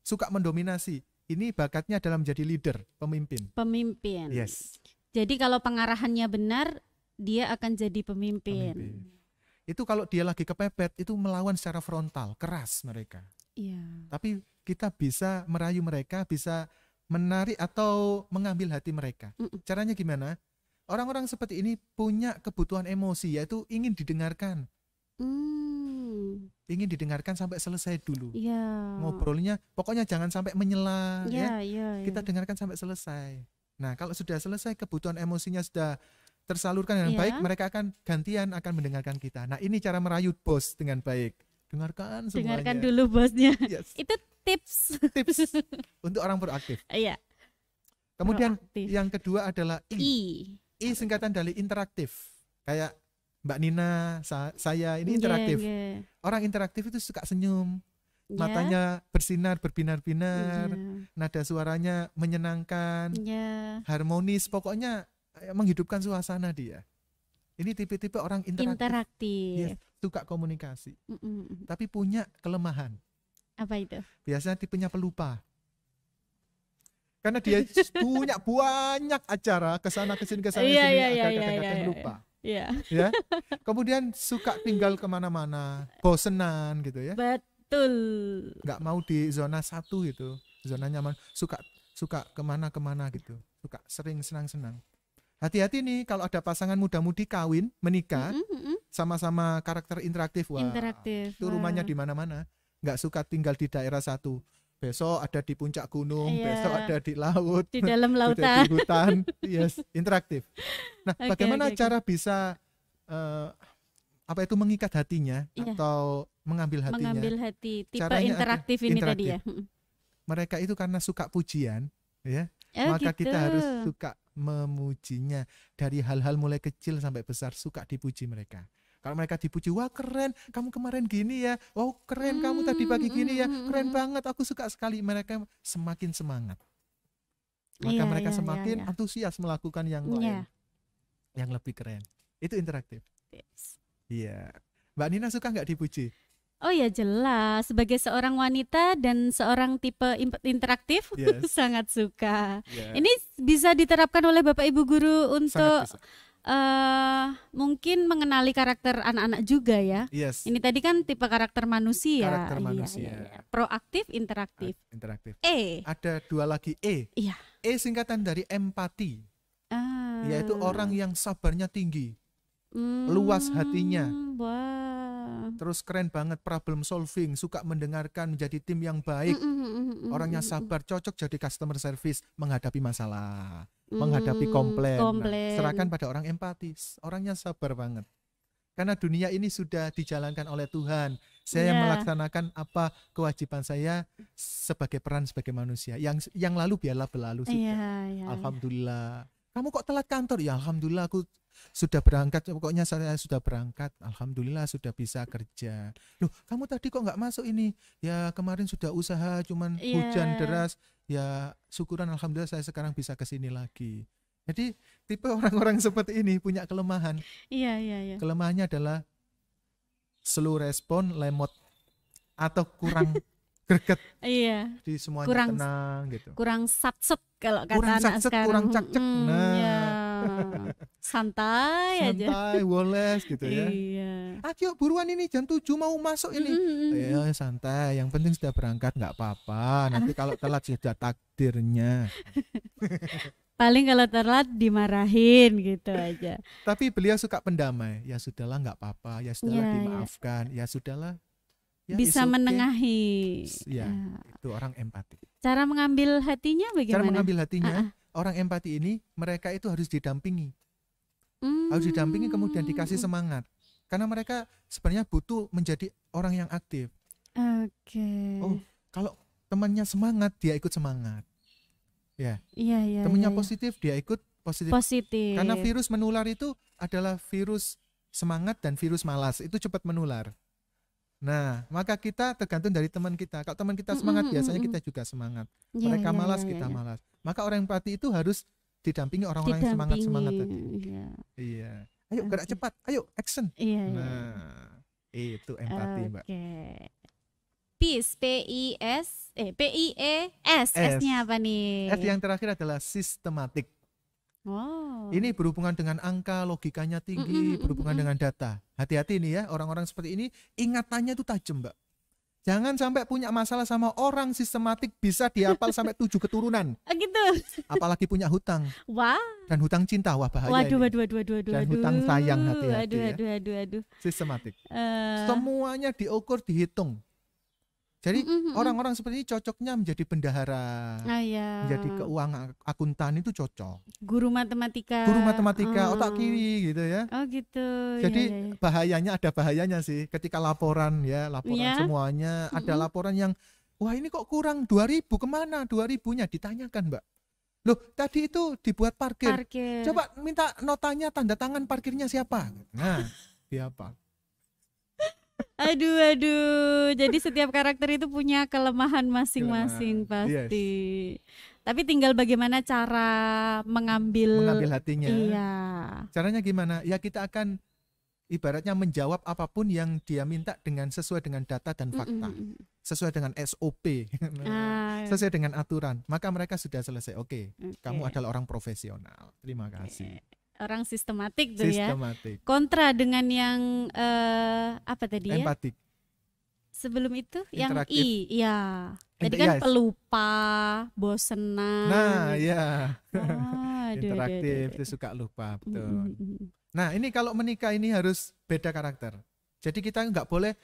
B: suka mendominasi. Ini bakatnya dalam menjadi leader, pemimpin. Yes.
A: Jadi kalau pengarahannya benar, dia akan jadi pemimpin.
B: Itu kalau dia lagi kepepet, itu melawan secara frontal, keras mereka.
A: Iya.
B: Tapi kita bisa merayu mereka, bisa menarik atau mengambil hati mereka. Caranya gimana? Orang-orang seperti ini punya kebutuhan emosi, yaitu ingin didengarkan. Ingin didengarkan sampai selesai dulu. Ngobrolnya, pokoknya jangan sampai menyela. Kita dengarkan sampai selesai. Nah, kalau sudah selesai, kebutuhan emosinya sudah tersalurkan dengan baik, mereka akan gantian akan mendengarkan kita. Nah, ini cara merayu bos dengan baik. Dengarkan semuanya.
A: Dengarkan dulu bosnya.
B: Yes.
A: Itu tips
B: untuk orang proaktif.
A: Iya.
B: Kemudian
A: proaktif.
B: Yang kedua adalah I singkatan dari interaktif. Kayak Mbak Nina, saya ini interaktif. Orang interaktif itu suka senyum, matanya bersinar, berbinar-binar, nada suaranya menyenangkan, harmonis, pokoknya menghidupkan suasana dia. Ini tipe-tipe orang interaktif. Yes, suka komunikasi. Tapi punya kelemahan.
A: Apa itu?
B: Biasanya tipenya pelupa. Karena dia punya banyak acara kesana kesini kadang-kadang lupa. Ya. Kemudian suka tinggal kemana-mana, bosenan gitu ya.
A: Betul.
B: Nggak mau di zona 1 gitu, zona nyaman. Suka kemana-kemana gitu. Suka sering senang-senang. Hati-hati nih kalau ada pasangan muda-mudi kawin, menikah, sama-sama karakter interaktif. Itu rumahnya di mana-mana. Nggak suka tinggal di daerah 1. Besok ada di puncak gunung, besok ada di laut,
A: di dalam lautan,
B: di hutan, yes, interaktif. Nah, bagaimana cara bisa mengikat hatinya atau mengambil hatinya?
A: Mengambil hati, tipe interaktif ini tadi ya.
B: Mereka itu karena suka pujian, ya, maka kita harus suka memujinya dari hal-hal mulai kecil sampai besar, suka dipuji mereka. Kalau mereka dipuji, wah keren, kamu kemarin gini ya, wow keren, kamu tadi pagi gini ya, keren banget, aku suka sekali. Mereka semakin semangat. Maka mereka semakin antusias melakukan yang lain, yang lebih keren. Itu interaktif. Iya. Mbak Nina suka nggak dipuji?
A: Oh ya jelas, sebagai seorang wanita dan seorang tipe interaktif, sangat suka. Ini bisa diterapkan oleh Bapak Ibu Guru untuk mungkin mengenali karakter anak-anak juga ya. Ini tadi kan tipe karakter manusia.
B: Karakter manusia.
A: Proaktif, interaktif.
B: Ada 2 lagi E. E singkatan dari empati. Yaitu orang yang sabarnya tinggi, luas hatinya. Terus keren banget problem solving, suka mendengarkan, menjadi tim yang baik. Orangnya sabar, cocok jadi customer service menghadapi masalah, menghadapi komplain. Nah, serahkan pada orang empatis, orangnya sabar banget. Karena dunia ini sudah dijalankan oleh Tuhan. Saya melaksanakan apa kewajiban saya sebagai peran sebagai manusia. Yang lalu biarlah berlalu sudah. Alhamdulillah. kamu kok telat kantor? Ya alhamdulillah aku sudah berangkat, pokoknya saya sudah berangkat, alhamdulillah sudah bisa kerja. Loh, kamu tadi kok nggak masuk ini? Ya kemarin sudah usaha, cuman hujan deras. Ya syukuran alhamdulillah saya sekarang bisa kesini lagi. Jadi tipe orang-orang seperti ini punya kelemahan.
A: Iya.
B: Kelemahannya adalah slow respon, lemot, atau kurang greget.
A: Iya.
B: Di semuanya tenang gitu.
A: Kurang satset kalau kata anak sekarang.
B: Kurang cak-cak.
A: Santai aja.
B: Santai, woles gitu ya.
A: Iya.
B: Ayo buruan ini jam 7 mau masuk ini. Ya santai, yang penting sudah berangkat nggak apa-apa. Nanti kalau telat sudah takdirnya.
A: Paling kalau telat dimarahin gitu aja.
B: Tapi beliau suka pendamai. Ya sudahlah nggak apa-apa. Ya sudahlah dimaafkan. Ya sudahlah. Ya,
A: bisa menengahi.
B: Ya, itu orang empati.
A: Cara mengambil hatinya bagaimana?
B: Cara mengambil hatinya, orang empati ini mereka itu harus didampingi. Harus didampingi kemudian dikasih semangat. Karena mereka sebenarnya butuh menjadi orang yang aktif.
A: Oke.
B: Oh, kalau temannya semangat, dia ikut semangat. Ya.
A: Iya.
B: Temannya positif, dia ikut positif. Karena virus menular itu adalah virus semangat dan virus malas. Itu cepat menular. Nah, maka kita tergantung dari teman kita. Kalau teman kita semangat, biasanya kita juga semangat. Mereka malas, kita malas. Maka orang empati itu harus didampingi orang-orang yang semangat-semangat tadi. Iya. Ayo gerak cepat, ayo action. Nah, itu empati, Mbak.
A: Peace, P-I-E-S, S-nya apa nih?
B: S yang terakhir adalah sistematik. Ini berhubungan dengan angka, logikanya tinggi, berhubungan dengan data. Hati-hati nih ya, orang-orang seperti ini ingatannya itu tajam, Mbak. Jangan sampai punya masalah sama orang sistematik bisa dihafal sampai 7 keturunan.
A: Gitu.
B: Apalagi punya hutang.
A: Wah.
B: Dan hutang cinta, wah bahaya.
A: Waduh.
B: Dan hutang sayang, hati-hati
A: Aduh.
B: Sistematik. Semuanya diukur, dihitung. Jadi orang-orang seperti ini cocoknya menjadi bendahara, menjadi keuangan akuntan itu cocok. Guru matematika, otak kiri gitu ya.
A: Oh gitu.
B: Jadi bahayanya ada bahayanya sih ketika laporan semuanya ada laporan yang wah ini kok kurang 2.000 kemana 2.000-nya ditanyakan Mbak. Loh tadi itu dibuat parkir. Coba minta notanya tanda tangan parkirnya siapa. Nah siapa?
A: Aduh. Jadi setiap karakter itu punya kelemahan masing-masing pasti. Yes. Tapi tinggal bagaimana cara mengambil
B: hatinya.
A: Iya.
B: Caranya gimana? Ya kita akan ibaratnya menjawab apapun yang dia minta dengan sesuai dengan data dan fakta. Sesuai dengan SOP. Sesuai dengan aturan. Maka mereka sudah selesai. Oke. Kamu adalah orang profesional. Terima kasih.
A: Orang sistematik tuh ya. Kontra dengan yang apa tadi ya?
B: Empatik.
A: Sebelum itu
B: interaktif.
A: Yang I, ya. Tadi kan pelupa, bosenan.
B: Nah, ya. Interaktif, itu suka lupa, betul. Nah, ini kalau menikah ini harus beda karakter. Jadi kita nggak boleh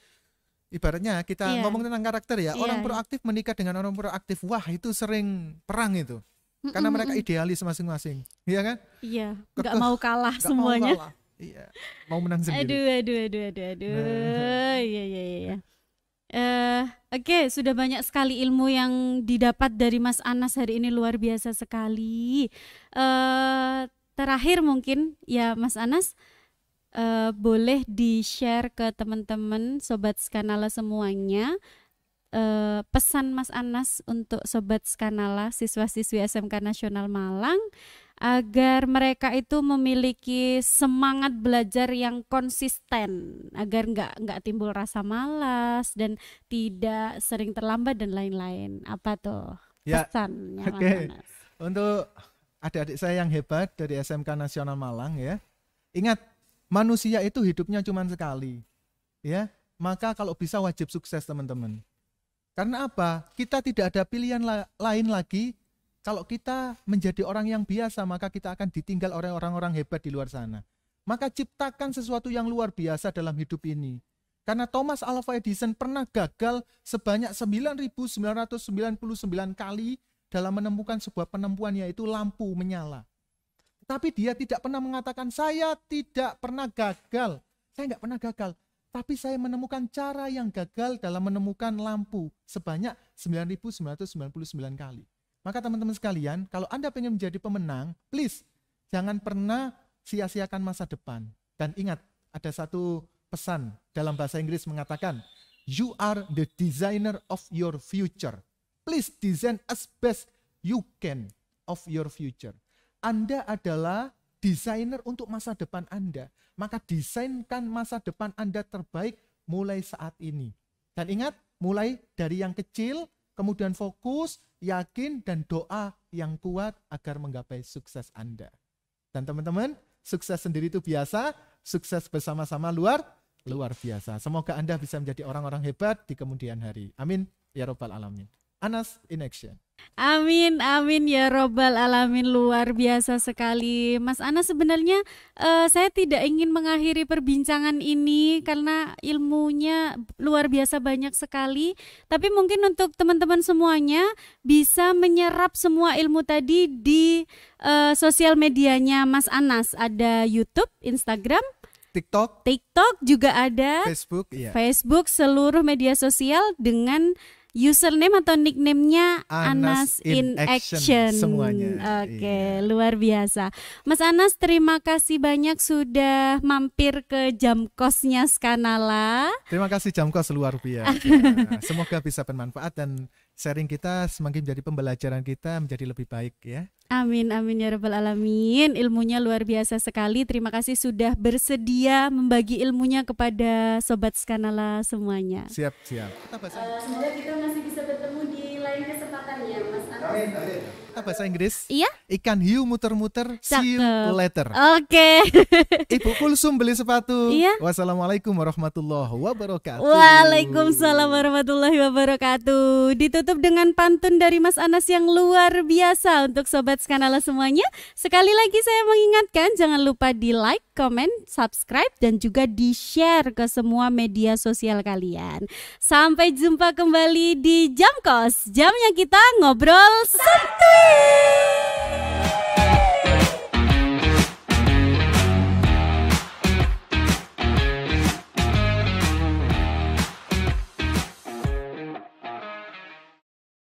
B: ibaratnya kita ngomong tentang karakter ya. Orang proaktif menikah dengan orang proaktif, wah itu sering perang itu. Karena mereka idealis masing-masing, iya kan?
A: Iya, nggak mau kalah semuanya.
B: Iya, mau menang sendiri.
A: Aduh. Iya. Oke, sudah banyak sekali ilmu yang didapat dari Mas Anas hari ini, luar biasa sekali. Terakhir mungkin ya Mas Anas, boleh di-share ke teman-teman Sobat Skanala semuanya. Pesan Mas Anas untuk Sobat Skanala, siswa-siswi SMK Nasional Malang, agar mereka itu memiliki semangat belajar yang konsisten, agar nggak timbul rasa malas dan tidak sering terlambat dan lain-lain. Apa tuh pesannya Mas Anas?
B: Untuk adik-adik saya yang hebat dari SMK Nasional Malang ya, ingat manusia itu hidupnya cuma sekali, ya. Maka kalau bisa wajib sukses teman-teman. Karena apa? Kita tidak ada pilihan lain lagi. Kalau kita menjadi orang yang biasa, maka kita akan ditinggal oleh orang-orang hebat di luar sana. Maka ciptakan sesuatu yang luar biasa dalam hidup ini. Karena Thomas Alva Edison pernah gagal sebanyak 9.999 kali dalam menemukan sebuah penemuan, yaitu lampu menyala. Tapi dia tidak pernah mengatakan, saya tidak pernah gagal. Saya nggak pernah gagal. Tapi saya menemukan cara yang gagal dalam menemukan lampu sebanyak 9.999 kali. Maka teman-teman sekalian, kalau Anda pengen menjadi pemenang, please, Jangan pernah sia-siakan masa depan. Dan ingat, ada satu pesan dalam bahasa Inggris mengatakan, you are the designer of your future. Please design as best you can of your future. Anda adalah desainer untuk masa depan Anda. Maka desainkan masa depan Anda terbaik mulai saat ini. Dan ingat, mulai dari yang kecil, kemudian fokus, yakin, dan doa yang kuat agar menggapai sukses Anda. Dan teman-teman, sukses sendiri itu biasa, sukses bersama-sama luar biasa. Semoga Anda bisa menjadi orang-orang hebat di kemudian hari. Amin ya Rabbal Alamin. Anas in action.
A: Amin, amin ya Robbal Alamin, luar biasa sekali. Mas Anas, sebenarnya saya tidak ingin mengakhiri perbincangan ini karena ilmunya luar biasa banyak sekali. Tapi mungkin untuk teman-teman semuanya bisa menyerap semua ilmu tadi di sosial medianya Mas Anas. Ada YouTube, Instagram, TikTok juga ada, Facebook, seluruh media sosial dengan username atau nickname-nya Anas in Action.
B: Semuanya.
A: Oke, luar biasa. Mas Anas, terima kasih banyak sudah mampir ke Jamkosnya Skanala.
B: Terima kasih Jamkos, luar biasa. Semoga bisa bermanfaat dan sharing kita semakin menjadi pembelajaran kita menjadi lebih baik ya.
A: Amin, amin ya Rabbal Alamin. Ilmunya luar biasa sekali. Terima kasih sudah bersedia membagi ilmunya kepada Sobat Skanala semuanya.
B: Siap.
C: Semoga kita masih bisa bertemu di lain kesempatan ya Mas Anas.
B: Amin. Kita bahasa Inggris.
A: Iya.
B: Ikan hiu muter-muter, see you later.
A: Oke.
B: Ibu Kulsum beli sepatu.
A: Iya.
B: Wassalamualaikum warahmatullahi wabarakatuh.
A: Waalaikumsalam warahmatullahi wabarakatuh. Ditutup dengan pantun dari Mas Anas yang luar biasa untuk Sobat Skanala semuanya. Sekali lagi saya mengingatkan, jangan lupa di like, comment, subscribe, dan juga di share ke semua media sosial kalian. Sampai jumpa kembali di Jamkos. Jamnya kita ngobrol santuy.